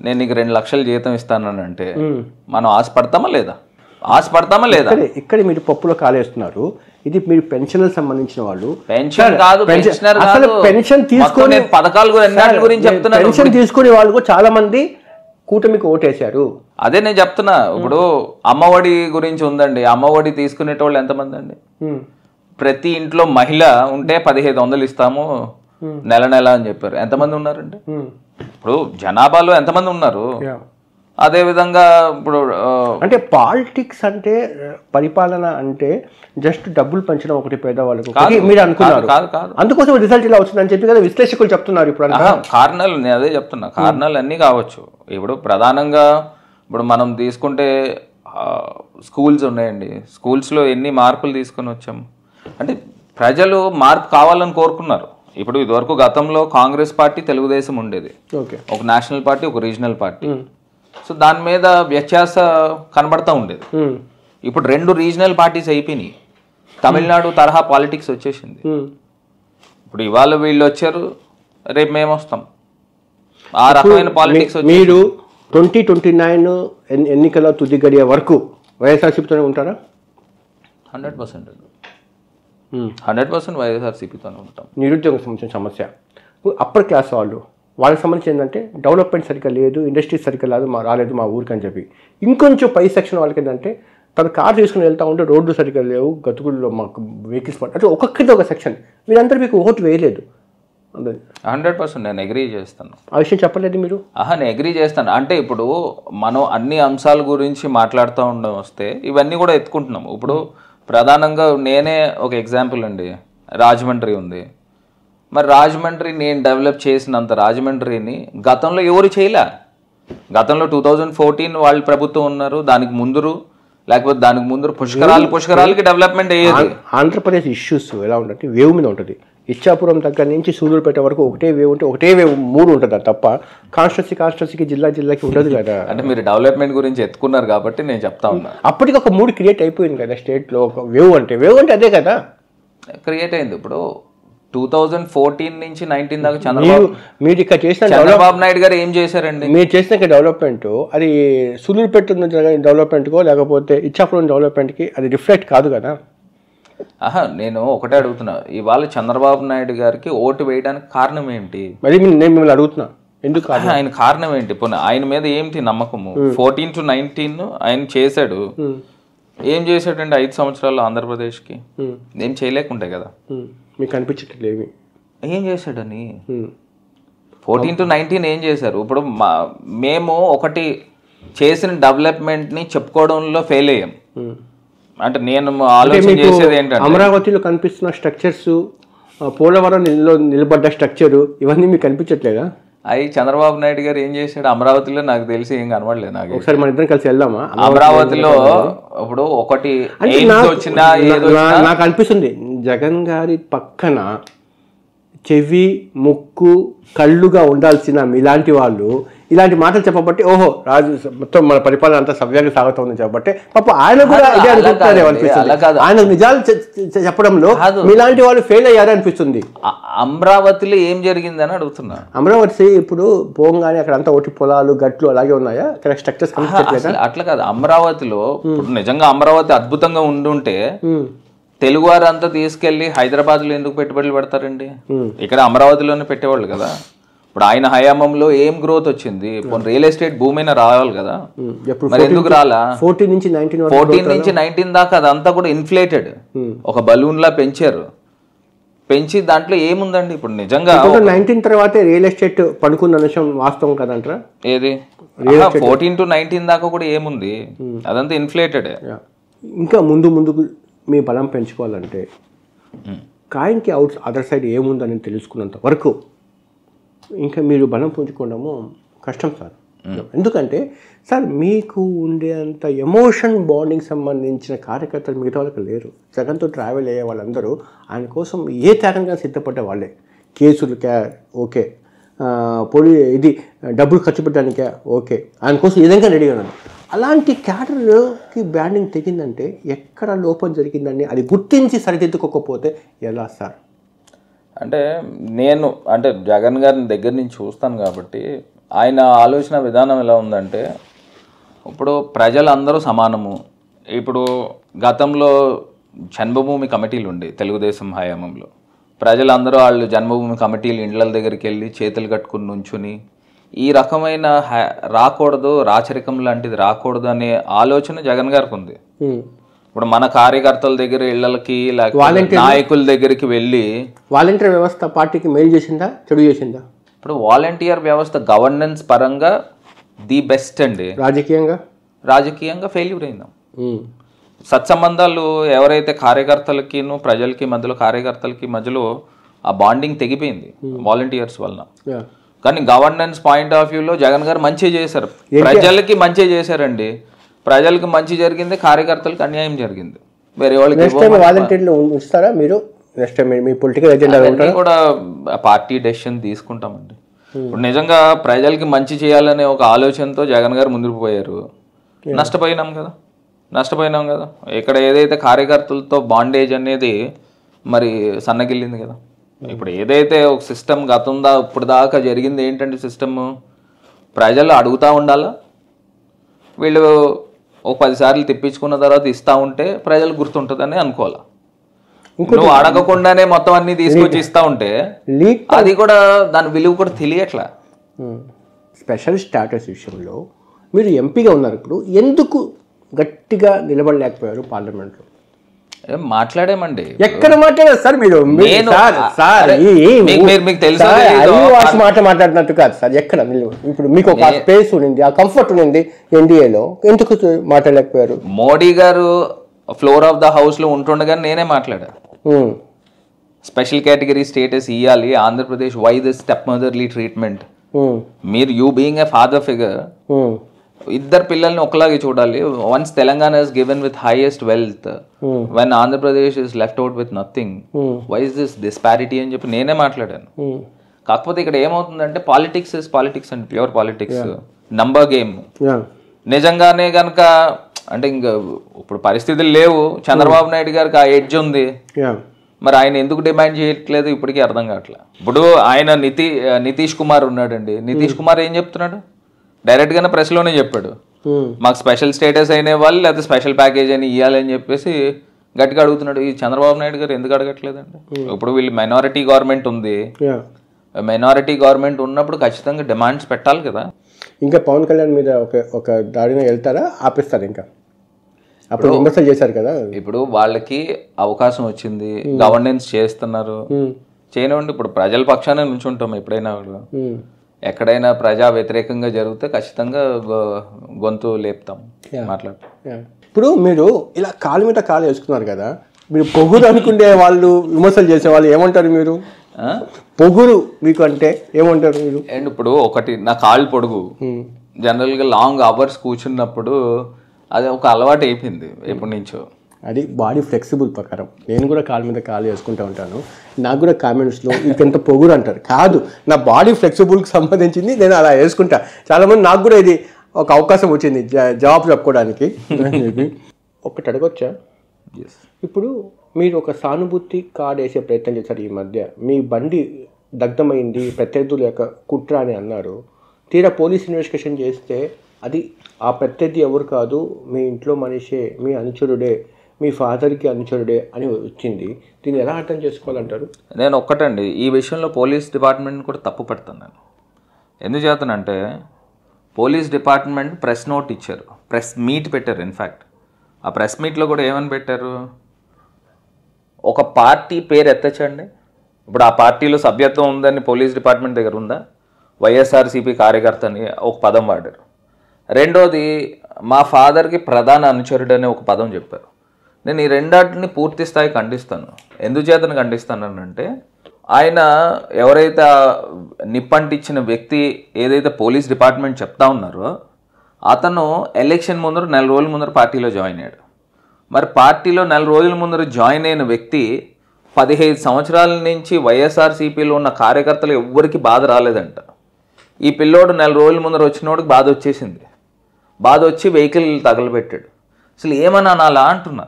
నేను నీకు 2 లక్షల జీతం ఇస్తానంటే మనం ఆశపడతామా లేదా? ఇక్కడ మీరు పప్పులో కాలేస్తున్నారు. ఇది మీరు పెన్షన్ సంబంధించిన వాళ్ళు. పెన్షన్ కాదు, పెన్షన్ తీసుకొని పథకాల గురించి చెప్తున్నా. పెన్షన్ తీసుకునే వాళ్ళు చాలా మంది కూటమికి ఓటేశారు. అదే నేను చెప్తున్నా. ఇప్పుడు అమ్మఒడి గురించి ఉందండి. అమ్మఒడి తీసుకునేటోళ్ళు ఎంతమంది అండి? ప్రతి ఇంట్లో మహిళ ఉంటే 1500 ఇస్తాము నెల అని చెప్పారు. ఎంతమంది ఉన్నారండి? ఇప్పుడు జనాభాలో ఎంతమంది ఉన్నారు? అదే విధంగా ఇప్పుడు అంటే పాలిటిక్స్ అంటే పరిపాలన అంటే జస్ట్ డబ్బులు పంచడం ఒకటి పేదవాళ్ళకు మీరు అనుకున్నారు. అందుకోసం రిజల్ట్ ఇలా వచ్చిందని చెప్పి కదా విశ్లేషకులు చెప్తున్నారు. ఇప్పుడు కారణాలు నేను అదే చెప్తున్నా, కారణాలు అన్నీ కావచ్చు. ఇప్పుడు ప్రధానంగా ఇప్పుడు మనం తీసుకుంటే స్కూల్స్ ఉన్నాయండి. స్కూల్స్లో ఎన్ని మార్పులు తీసుకొని వచ్చాము అంటే ప్రజలు మార్పు కావాలని కోరుకున్నారు. ఇప్పుడు ఇదివరకు గతంలో కాంగ్రెస్ పార్టీ, తెలుగుదేశం ఉండేది, ఒక నేషనల్ పార్టీ, ఒక రీజనల్ పార్టీ. సో దాని మీద వ్యత్యాస కనబడతా ఉండేది. ఇప్పుడు 2 రీజనల్ పార్టీస్ అయిపోయినాయి. తమిళనాడు తరహా పాలిటిక్స్ వచ్చేసింది. ఇప్పుడు ఇవాళ వీళ్ళు వచ్చారు, రేపు మేము వస్తాం. ఆ రకమైన పాలిటిక్స్. మీరు 2029 ఎన్నికల తుది గడియ వరకు వైఎస్ఆర్సీపీతోనే ఉంటారా? 100% వైఎస్ఆర్సీపీతోనే ఉంటాం. నిరుద్యోగం సంబంధించిన సమస్య, అప్పర్ క్లాస్ వాళ్ళకి సంబంధించి ఏంటంటే డెవలప్మెంట్ సరిగ్గా లేదు, ఇండస్ట్రీ సరిగ్గా రాలేదు మా ఊరికి అని చెప్పి. ఇంకొంచెం పై సెక్షన్ వాళ్ళకి ఏంటంటే తన కార్ తీసుకుని వెళ్తూ ఉంటే రోడ్లు సరిగ్గా లేవు, గతుకుల్లో మాకు వెహికల్స్ అంటే ఒక్కొక్కటి ఒక సెక్షన్. వీళ్ళందరూ మీకు ఓటు వేయలేదు. 100% నేను అగ్రీ చేస్తాను. ఆ విషయం చెప్పలేదు మీరు? నేను అగ్రీ చేస్తాను. అంటే ఇప్పుడు మనం అన్ని అంశాల గురించి మాట్లాడుతూ వస్తే ఇవన్నీ కూడా ఎత్తుకుంటున్నాము. ఇప్పుడు ప్రధానంగా నేనే ఒక ఎగ్జాంపుల్ అండి. రాజమండ్రి ఉంది. మరి రాజమండ్రి నేను డెవలప్ చేసినంత రాజమండ్రిని గతంలో ఎవరు చేయలే. గతంలో 2014 వాళ్ళు ప్రభుత్వం ఉన్నారు, దానికి ముందు లేకపోతే దానికి ముందు పుష్కరాలకి డెవలప్మెంట్ అయ్యేది. ఆంధ్రప్రదేశ్ ఇష్యూస్ ఎలా ఉంటుంది? వేవ్ మీద ఉంటుంది. ఇచ్చాపురం దగ్గర నుంచి సూళ్ళూరుపేట వరకు ఒకటే వేవ్ ఉంటే ఒకటే వేవ్ 3 ఉంటుంది తప్ప కాన్స్టిట్యున్సీకి జిల్లాకి ఉండదు కదా. అంటే మీరు డెవలప్మెంట్ గురించి ఎత్తుకున్నారు కాబట్టి నేను చెప్తా ఉన్నా. అప్పటికి ఒక 3 క్రియేట్ అయిపోయింది కదా స్టేట్లో. ఒక వేవ్ అంటే అదే కదా క్రియేట్ అయింది. ఇప్పుడు 2014 నుంచి 19 దాకా చంద్రబాబు మీరు ఇక్కడ చేసిన చంద్రబాబు నాయుడు గారు ఏం చేశారండి? మీరు చేసిన డెవలప్మెంట్ అది సూళ్ళూరుపేట డెవలప్మెంట్కో లేకపోతే ఇచ్చాపురం డెవలప్మెంట్కి అది రిఫ్లెక్ట్ కాదు కదా. నేను ఒకటే అడుగుతున్నా, ఇవాళ చంద్రబాబు నాయుడు గారికి ఓటు వేయడానికి కారణం ఏంటి? మరి నేను మిమ్మల్ని అడుగుతున్నా, ఎందుకు ఆయన కారణం ఏంటి? పోనీ ఆయన మీద ఏంటి నమ్మకము? 14 to 19 ఆయన చేశాడు. ఏం చేశాడండి 5 సంవత్సరాల్లో ఆంధ్రప్రదేశ్కి? ఏం చేయలేకుంటే కదా. మీకు అనిపించట్లేదు ఏం చేశాడని? 14 to 19 ఏం చేశారు? ఇప్పుడు మేము ఒకటి చేసిన డెవలప్మెంట్ని చెప్పుకోవడంలో ఫెయిల్ అయ్యాం. అంటే నేను ఆలోచన చేసేది ఏంటంటే, అమరావతిలో కనిపిస్తున్న స్ట్రక్చర్స్, పోలవరం నిలబడ్డ స్ట్రక్చర్, ఇవన్నీ మీకు కనిపించట్లేదా? అవి చంద్రబాబు నాయుడు గారు ఏం చేశాడు అమరావతిలో నాకు తెలిసి ఏం కనబడలేదు. నాకు ఒకసారి మన ఇద్దరం కలిసి వెళ్దామా అమరావతిలో? ఇప్పుడు ఒకటి నాకు అనిపిస్తుంది, జగన్ గారి పక్కన చెవి ముక్కు కళ్ళుగా ఉండాల్సిన ఇలాంటి వాళ్ళు ఇలాంటి మాటలు చెప్పబట్టి ఓహో రాజు మొత్తం మన పరిపాలన అంతా సవ్యంగా సాగుతుందని చెప్పబట్టి పాప ఆయన కూడా ఇదే అనుకుంటారే అనిపిస్తుంది. ఆయన నిజాలు చెప్పడంలో ఇలాంటి వాళ్ళు ఫెయిల్ అయ్యారు అనిపిస్తుంది. అమరావతిలో ఏం జరిగిందని అడుగుతున్నా. అమరావతి ఇప్పుడు పోగానే అక్కడ అంతా ఒకటి పొలాలు గట్లు అలాగే ఉన్నాయా? అక్కడ స్ట్రక్చర్స్ అట్లా కాదు. అమరావతిలో నిజంగా అమరావతి అద్భుతంగా ఉండుంటే తెలుగు వారంతా తీసుకెళ్లి హైదరాబాద్ లో ఎందుకు పెట్టుబడులు పెడతారండి? ఇక్కడ అమరావతిలోనే పెట్టేవాళ్ళు కదా. ఇప్పుడు ఆయన హయాంలో ఏం గ్రోత్ వచ్చింది? రియల్ ఎస్టేట్ భూమిని రావాలి కదా, మరి ఎందుకు రాలా? 14 నుంచి 19 దాకా అదంతా కూడా ఇన్ఫ్లేటెడ్, ఒక బలూన్ లా పెంచారు. పెంచి దాంట్లో ఏముందండి ఇప్పుడు నిజంగా? 19 తర్వాతే రియల్ ఎస్టేట్ పడుకున్న విషయం వాస్తవం కదంటారా? ఏది 14 to 19 దాకా కూడా ఏముంది? అదంతా ఇన్ఫ్లేటెడ్. ఇంకా ముందుకు మీ బలం పెంచుకోవాలంటే కాయిన్కి అదర్ సైడ్ ఏముందని తెలుసుకున్నంత వరకు ఇంకా మీరు బలం పుంజుకోవడము కష్టం సార్. ఎందుకంటే సార్ మీకు ఉండేంత ఎమోషన్ బాండింగ్ సంబంధించిన కార్యకర్తలు మిగతా వాళ్ళకి లేరు. జగన్తో ట్రావెల్ అయ్యే వాళ్ళందరూ ఆయన కోసం ఏ త్యాగంగా సిద్ధపడ్డే వాళ్ళే. కేసులకే ఓకే, ఇది డబ్బులు ఖర్చు పెట్టడానికే ఓకే, ఆయన కోసం ఏదైనా రెడీగా ఉన్నాను. అలాంటి క్యాడర్కి బ్యాండింగ్ తెగిందంటే ఎక్కడ లోపం జరిగిందని అది గుర్తించి సరిదిద్దుకోకపోతే ఎలా సార్? అంటే నేను జగన్ గారిని దగ్గర నుంచి చూస్తాను కాబట్టి ఆయన ఆలోచన విధానం ఎలా ఉందంటే, ఇప్పుడు ప్రజలందరూ సమానము. ఇప్పుడు గతంలో జన్మభూమి కమిటీలు ఉండే తెలుగుదేశం హయాంలో, ప్రజలందరూ వాళ్ళు జన్మభూమి కమిటీలు ఇండ్ల దగ్గరికి వెళ్ళి చేతులు కట్టుకుని నుంచుని ఈ రకమైన రాకూడదు, రాచరికం లాంటిది రాకూడదు అనే ఆలోచన జగన్ గారికి ఉంది. ఇప్పుడు మన కార్యకర్తల దగ్గర ఇళ్లకి లేకపోతే నాయకుల దగ్గరికి వెళ్ళి వాలంటీర్ వ్యవస్థ పార్టీకి మేలు చేసిందా చెడు చేసిందా? ఇప్పుడు వాలంటీర్ వ్యవస్థ గవర్నెన్స్ పరంగా ది బెస్ట్ అండి. రాజకీయంగా ఫెయిల్యూర్ అయిందాం. సత్సంబంధాలు ఎవరైతే కార్యకర్తలకి ప్రజలకి మధ్యలో కార్యకర్తలకి మధ్యలో ఆ బాండింగ్ తెగిపోయింది వాలంటీర్స్ వలన. కానీ గవర్నెన్స్ పాయింట్ ఆఫ్ వ్యూలో జగన్ గారు మంచి చేశారు, ప్రజలకి మంచి చేశారండి. ప్రజలకు మంచి జరిగింది, కార్యకర్తలకు అన్యాయం జరిగింది. వేరే వాళ్ళకి కూడా పార్టీ డెసిషన్ తీసుకుంటామండి. ఇప్పుడు నిజంగా ప్రజలకి మంచి చేయాలనే ఒక ఆలోచనతో జగన్ గారు ముందుకు పోయారు. నష్టపోయినాం కదా. ఇక్కడ ఏదైతే కార్యకర్తలతో బాండేజ్ అనేది మరి సన్నగిల్లింది కదా. ఇప్పుడు ఏదైతే ఒక సిస్టమ్ గతందా ఇప్పుడు దాకా జరిగింది ఏంటంటే, సిస్టమ్ ప్రజలు అడుగుతూ ఉండాలా, వీళ్ళు ఒక 10 సార్లు తిప్పించుకున్న తర్వాత ఇస్తూ ఉంటే ప్రజలు గుర్తుంటుందని అనుకోవాలా. నువ్వు అడగకుండానే మొత్తం అన్ని తీసుకొచ్చి ఇస్తూ ఉంటే అది కూడా దాని విలువ కూడా తెలియట్లా. స్పెషల్ స్టాటస్ విషయంలో మీరు ఎంపీగా ఉన్నారు, ఇప్పుడు ఎందుకు గట్టిగా నిలబడలేకపోయారు పార్లమెంట్లో? మాట్లాడామండి. ఎక్కడ మాట్లాడారు సార్ మీరు? మీకు తెలుసా మాట మాట్లాడినట్టు కాదు సార్. ఎక్కడ ఇప్పుడు మీకు ఒక స్పేస్ ఉండింది, ఆ కంఫర్ట్ ఉండింది ఎన్డీఏలో, ఎందుకు మాట్లాడలేకపోయారు? మోడీ గారు ఫ్లోర్ ఆఫ్ ద హౌస్ లో ఉంటుండగానే నేనే మాట్లాడా. స్పెషల్ కేటగిరీ స్టేటస్ ఇవ్వాలి Andhra Pradesh, why this step motherly treatment. మీరు you being a father figure, ఇద్దరు పిల్లల్ని ఒకలాగే చూడాలి. Once Telangana is given with highest wealth, when Andhra Pradesh is left out with nothing, why is this disparity అని చెప్పి నేనే మాట్లాడాను. కాకపోతే ఇక్కడ ఏమవుతుందంటే politics is politics and pure politics, number game. నిజంగానే కనుక అంటే ఇంకా ఇప్పుడు పరిస్థితులు లేవు, చంద్రబాబు నాయుడు గారికి ఆ ఎడ్జ్ ఉంది, మరి ఆయన ఎందుకు డిమాండ్ చేయట్లేదు ఇప్పటికీ అర్థం కావట్లేదు. ఇప్పుడు ఆయన నితీష్ కుమార్ ఉన్నాడండి, నితీష్ కుమార్ ఏం చెప్తున్నాడు? డైరెక్ట్ గానే ప్రెస్ లోనే చెప్పాడు, మాకు స్పెషల్ స్టేటస్ అయిన వాళ్ళు లేకపోతే స్పెషల్ ప్యాకేజ్ అని ఇవ్వాలని చెప్పేసి గట్టిగా అడుగుతున్నాడు. ఈ చంద్రబాబు నాయుడు గారు ఎందుకు అడగట్లేదండి? ఇప్పుడు వీళ్ళు మైనారిటీ గవర్నమెంట్ ఉంది, మైనారిటీ గవర్నమెంట్ ఉన్నప్పుడు ఖచ్చితంగా డిమాండ్స్ పెట్టాలి కదా. ఇంకా పవన్ కళ్యాణ్ మీద ఒక దాడిని వెళ్తారా, ఆపేస్తారు? ఇంకా అప్పుడు విమర్శలు చేశారు కదా. ఇప్పుడు వాళ్ళకి అవకాశం వచ్చింది, గవర్నెన్స్ చేస్తున్నారు, చేయనివ్వండి. ఇప్పుడు ప్రజల పక్షానే నుంచుంటాం ఎప్పుడైనా. ఎక్కడైనా ప్రజా వ్యతిరేకంగా జరిగితే ఖచ్చితంగా గొంతు లేపుతాం, మాట్లాడతాం. ఇప్పుడు మీరు ఇలా కాలు మీద కాలు వేసుకున్నారు కదా, మీరు పొగురు అనుకునే వాళ్ళు, విమర్శలు చేసే వాళ్ళు ఏమంటారు? మీరు పొగురు మీకు అంటే ఏమంటారు మీరు? అండ్ ఇప్పుడు ఒకటి, నా కాళ్ళు పొడుగు, జనరల్గా లాంగ్ అవర్స్ కూర్చున్నప్పుడు అది ఒక అలవాటు అయిపోయింది ఎప్పటి నుంచో. అది బాడీ ఫ్లెక్సిబుల్ ప్రకారం. నేను కూడా కాలు మీద కాలు వేసుకుంటూ ఉంటాను. నాకు కూడా కామెంట్స్లో ఇంకెంత పొగురు అంటారు. కాదు, నా బాడీ ఫ్లెక్సిబుల్కి సంబంధించింది, నేను అలా వేసుకుంటా. చాలామంది నాకు కూడా ఇది ఒక అవకాశం వచ్చింది జవాబు చెప్పుకోవడానికి. ఒకటి అడగొచ్చా? ఇప్పుడు మీరు ఒక సానుభూతి కార్డు వేసే ప్రయత్నం చేశారు ఈ మధ్య. మీ బండి దగ్ధమైంది, ప్రత్యర్థుల యొక్క కుట్ర అని అన్నారు. తీరా పోలీస్ ఇన్వెస్టిగేషన్ చేస్తే అది ఆ ప్రత్యర్థి ఎవరు కాదు, మీ ఇంట్లో మనిషే, మీ అనుచరుడే, మీ ఫాదర్కి అనుచరుడే అని వచ్చింది. దీన్ని ఎలా అర్థం చేసుకోవాలంటారు? నేను ఒక్కటండి, ఈ విషయంలో పోలీస్ డిపార్ట్మెంట్ కూడా తప్పు పెడతాను నేను. ఎందుకు చేస్తానంటే, పోలీస్ డిపార్ట్మెంట్ ప్రెస్ నోట్ ఇచ్చారు, ప్రెస్ మీట్ పెట్టారు. ఇన్ఫ్యాక్ట్ ఆ ప్రెస్ మీట్లో కూడా ఏమని పెట్టారు, ఒక పార్టీ పేరు ఎత్తచ్చండి. ఇప్పుడు ఆ పార్టీలో సభ్యత్వం ఉందని పోలీస్ డిపార్ట్మెంట్ దగ్గర ఉందా? వైఎస్ఆర్సీపీ కార్యకర్త అని ఒక పదం వాడారు. రెండోది, మా ఫాదర్కి ప్రధాన అనుచరుడు అనే ఒక పదం చెప్పారు. నేను ఈ రెండాటిని పూర్తి స్థాయి ఖండిస్తాను. ఎందుచేతను ఖండిస్తానంటే, ఆయన ఎవరైతే నిప్పంటిచ్చిన వ్యక్తి ఏదైతే పోలీస్ డిపార్ట్మెంట్ చెప్తా ఉన్నారో, అతను ఎలక్షన్ ముందర 4 రోజుల ముందర పార్టీలో జాయిన్ అయ్యాడు. మరి పార్టీలో 4 రోజుల ముందర జాయిన్ అయిన వ్యక్తి 15 సంవత్సరాల నుంచి వైఎస్ఆర్సీపీలో ఉన్న కార్యకర్తలు ఎవ్వరికి బాధ రాలేదంట. ఈ పిల్లోడు 4 రోజుల ముందర వచ్చినోడికి బాధ వచ్చేసింది. బాధ వచ్చి వెహికల్ తగలబెట్టాడు. అసలు ఏమన్నా అలా అంటున్నా.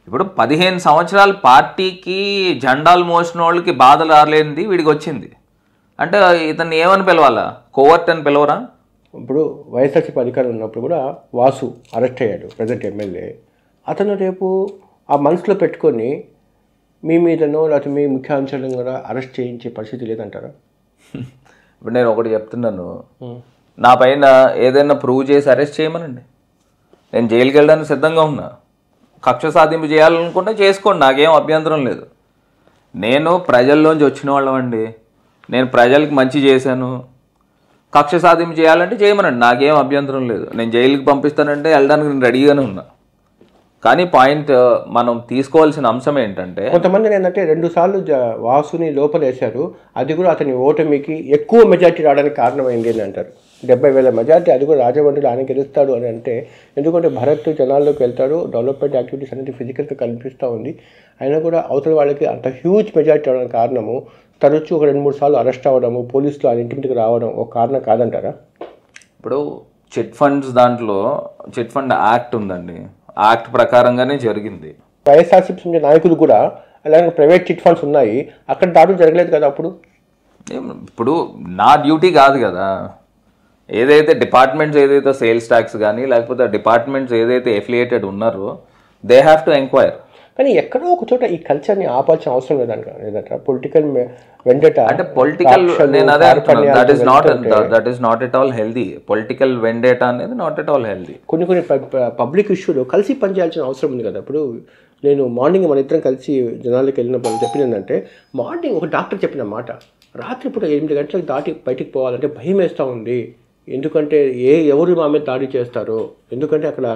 ఇప్పుడు 15 సంవత్సరాల పార్టీకి జెండాలు మోసిన వాళ్ళకి బాధ రాలేనిది వీడికి వచ్చింది అంటే ఇతన్ని ఏమని పిలవాలా? కోవర్ట్ అని పిలవరా? ఇప్పుడు వైఎస్ఆర్సీపీ అధికారులు ఉన్నప్పుడు కూడా వాసు అరెస్ట్ అయ్యాడు, ప్రజెంట్ ఎమ్మెల్యే. అతను రేపు ఆ మనసులో పెట్టుకొని మీ మీదనో లేకపోతే మీ ముఖ్యాంశాలను కూడా అరెస్ట్ చేయించే పరిస్థితి లేదంటారా? ఇప్పుడు నేను ఒకటి చెప్తున్నాను, నా పైన ఏదైనా ప్రూవ్ చేసి అరెస్ట్ చేయమనండి, నేను జైలుకి వెళ్ళడానికి సిద్ధంగా ఉన్నా. కక్ష సాధింపు చేయాలనుకుంటే చేసుకోండి, నాకేం అభ్యంతరం లేదు. నేను ప్రజల్లోంచి వచ్చిన వాళ్ళమండి, నేను ప్రజలకు మంచి చేశాను. కక్ష సాధింపు చేయాలంటే చేయమనండి, నాకేం అభ్యంతరం లేదు. నేను జైలుకి పంపిస్తానంటే వెళ్ళడానికి నేను రెడీగానే ఉన్నా. కానీ పాయింట్ మనం తీసుకోవాల్సిన అంశం ఏంటంటే, కొంతమంది ఏంటంటే 2 సార్లు వాసుని లోపలేశారు, అది కూడా అతని ఓటమికి ఎక్కువ మెజార్టీ రావడానికి కారణమైంది అని అంటారు. 70,000 మెజార్టీ, అది కూడా రాజమండ్రిలో ఆయన గెలుస్తాడు అని అంటే, ఎందుకంటే భరత్ జనాల్లోకి వెళ్తాడు, డెవలప్మెంట్ యాక్టివిటీస్ అనేది ఫిజికల్గా కనిపిస్తూ ఉంది. అయినా కూడా అవతల వాళ్ళకి అంత హ్యూజ్ మెజార్టీ రావడానికి కారణము తరచూ ఒక 2-3 సార్లు అరెస్ట్ అవ్వడము, పోలీసులు ఆయన ఇంటి మీదకి రావడం ఒక కారణం కాదంటారా? ఇప్పుడు చిట్ ఫండ్స్ దాంట్లో చిట్ ఫండ్ యాక్ట్ ఉందండి, యాక్ట్ ప్రకారంగానే జరిగింది. వైఎస్ఆర్సీపీ నాయకులు కూడా అలాగే ప్రైవేట్ చిట్ ఫండ్స్ ఉన్నాయి, అక్కడ దాడులు జరగలేదు కదా అప్పుడు? ఇప్పుడు నా డ్యూటీ కాదు కదా, ఏదైతే డిపార్ట్మెంట్స్ ఏదైతే సేల్స్ ట్యాక్స్ కానీ లేకపోతే డిపార్ట్మెంట్స్ ఏదైతే ఎఫిలియేటెడ్ ఉన్నారో దే హ్యావ్ టు ఎంక్వైర్. కానీ ఎక్కడో ఒక చోట ఈ కల్చర్ని ఆపాల్సిన అవసరం లేదంట. పొలిటికల్ వెండేటా అంటే పొలిటికల్, నేను అదే అంటున్నాను, that is not at all healthy. Political vendetta అనేది నాట్ ఎట్ ఆల్ హెల్దీ. కొన్ని పబ్లిక్ ఇష్యూలో కలిసి పనిచేయాల్సిన అవసరం ఉంది కదా. ఇప్పుడు నేను మార్నింగ్ మన ఇద్దరం కలిసి జనాలకు వెళ్ళినప్పుడు చెప్పిందంటే, మార్నింగ్ ఒక డాక్టర్ చెప్పిన మాట, రాత్రిపూట 8 గంటలకు దాటి బయటికి పోవాలంటే భయం వేస్తూ ఉంది. ఎందుకంటే ఎవరు మా మీద దాడి చేస్తారో, ఎందుకంటే అక్కడ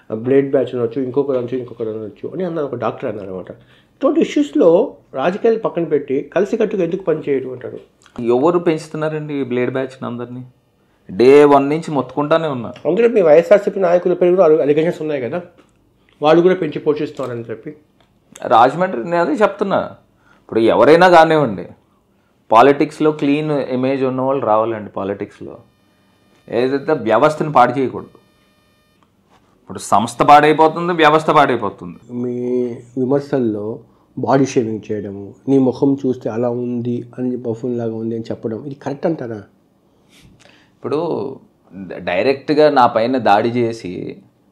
బ్లేడ్ బ్యాచ్ అనొచ్చు, ఇంకొకరు అనొచ్చు అని అన్నారు, ఒక డాక్టర్ అన్నారు అనమాట. ఇటువంటి ఇష్యూస్లో రాజకీయాలు పక్కన పెట్టి కలిసికట్టుగా ఎందుకు పనిచేయడం అంటారు? ఎవరు పెంచుతున్నారండి ఈ బ్లేడ్ బ్యాచ్ అందరినీ? డే 1 నుంచి మొత్తుకుంటానే ఉన్నారు. అందులో మీ వైఎస్ఆర్సీపీ నాయకుల పేరు కూడా అలిగేషన్స్ ఉన్నాయి కదా, వాళ్ళు కూడా పెంచి పోషిస్తున్నారని చెప్పి. రాజమండ్రి నేను అదే చెప్తున్నా, ఇప్పుడు ఎవరైనా కానివ్వండి, పాలిటిక్స్లో క్లీన్ ఇమేజ్ ఉన్న వాళ్ళు రావాలండి. పాలిటిక్స్లో ఏదైతే వ్యవస్థను పాడు చేయకూడదు. ఇప్పుడు సంస్థ పాడైపోతుంది, వ్యవస్థ పాడైపోతుంది. మీ విమర్శల్లో బాడీ షేవింగ్ చేయడము, నీ ముఖం చూస్తే అలా ఉంది అని బఫూన్ లాగా ఉంది అని చెప్పడం, ఇది కరెక్ట్ అంటారా? ఇప్పుడు డైరెక్ట్గా నా పైన దాడి చేసి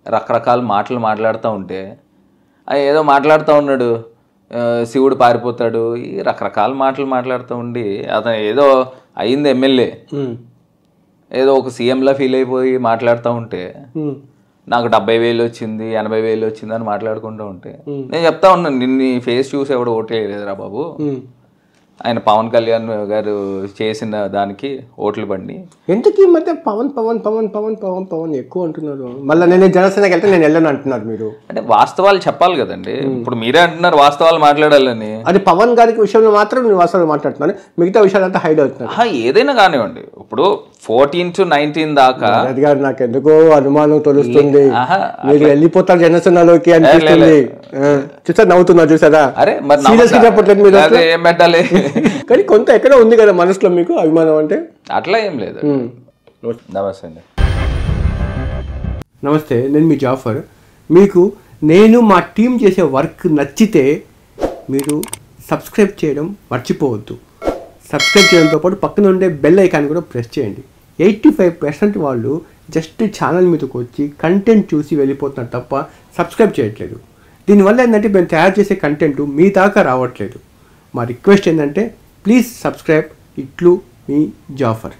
రకరకాల మాటలు మాట్లాడుతూ ఉంటే ఏదో మాట్లాడుతూ ఉన్నాడు, శివుడు పారిపోతాడు, ఈ రకరకాల మాటలు మాట్లాడుతూ ఉండి అతను ఏదో అయింది ఎమ్మెల్యే, ఏదో ఒక సీఎంలా ఫీల్ అయిపోయి మాట్లాడుతూ ఉంటే నాకు 70,000 వచ్చింది 80,000 వచ్చింది అని మాట్లాడుకుంటూ ఉంటే నేను చెప్తా ఉన్నాను, నిన్ను ఫేస్ చూసి ఎవడు ఓటే లేదురా బాబు, ఆయన పవన్ కళ్యాణ్ గారు చేసిన దానికి ఓట్లు పడి. ఎందుకు ఈ మధ్య పవన్ పవన్ పవన్ పవన్ పవన్ పవన్ ఎక్కువ అంటున్నారు? మళ్ళీ నేను జనసేనకి వెళ్తే నేను వెళ్ళను అంటున్నారు మీరు. అంటే వాస్తవాలు చెప్పాలి కదండి. ఇప్పుడు మీరే అంటున్నారు వాస్తవాలు మాట్లాడాలని. అది పవన్ గారికి విషయంలో మాత్రం నేను వాస్తవాలు మాట్లాడుతున్నాను, మిగతా విషయాలంతా హైడ్ అవుతున్నాను. ఏదైనా కానివ్వండి, ఇప్పుడు 14 to 19 దాకా గారు నాకు ఎందుకో అనుమానం తెలుస్తుంది, మీరు వెళ్ళిపోతారు జనసేనలోకి అనిపిస్తుంది. చూసారు నవ్వుతున్నారు చూసారా? అరే మరి సీరియస్ గా చెప్పట్లేదు మీరు, ఏం పెట్టాలి? కానీ కొంత ఎక్కడో ఉంది కదా మనసులో మీకు అభిమానం అంటే. అట్లా ఏం లేదు. నమస్తే అండి. నమస్తే, నేను మీ జాఫర్. మీకు నేను మా టీం చేసే వర్క్ నచ్చితే మీరు సబ్స్క్రైబ్ చేయడం మర్చిపోవద్దు. సబ్స్క్రైబ్ చేయడంతో పాటు పక్కన ఉండే బెల్ ఐకాన్ కూడా ప్రెస్ చేయండి. 85% వాళ్ళు జస్ట్ ఛానల్ మీదకి వచ్చి కంటెంట్ చూసి వెళ్ళిపోతున్నారు తప్ప సబ్స్క్రైబ్ చేయట్లేదు. దీనివల్ల ఏంటంటే మేము తయారు చేసే కంటెంట్ మీ దాకా రావట్లేదు. మా రిక్వెస్ట్ ఏంటంటే ప్లీజ్ సబ్స్క్రైబ్. ఇట్లు మీ జాఫర్.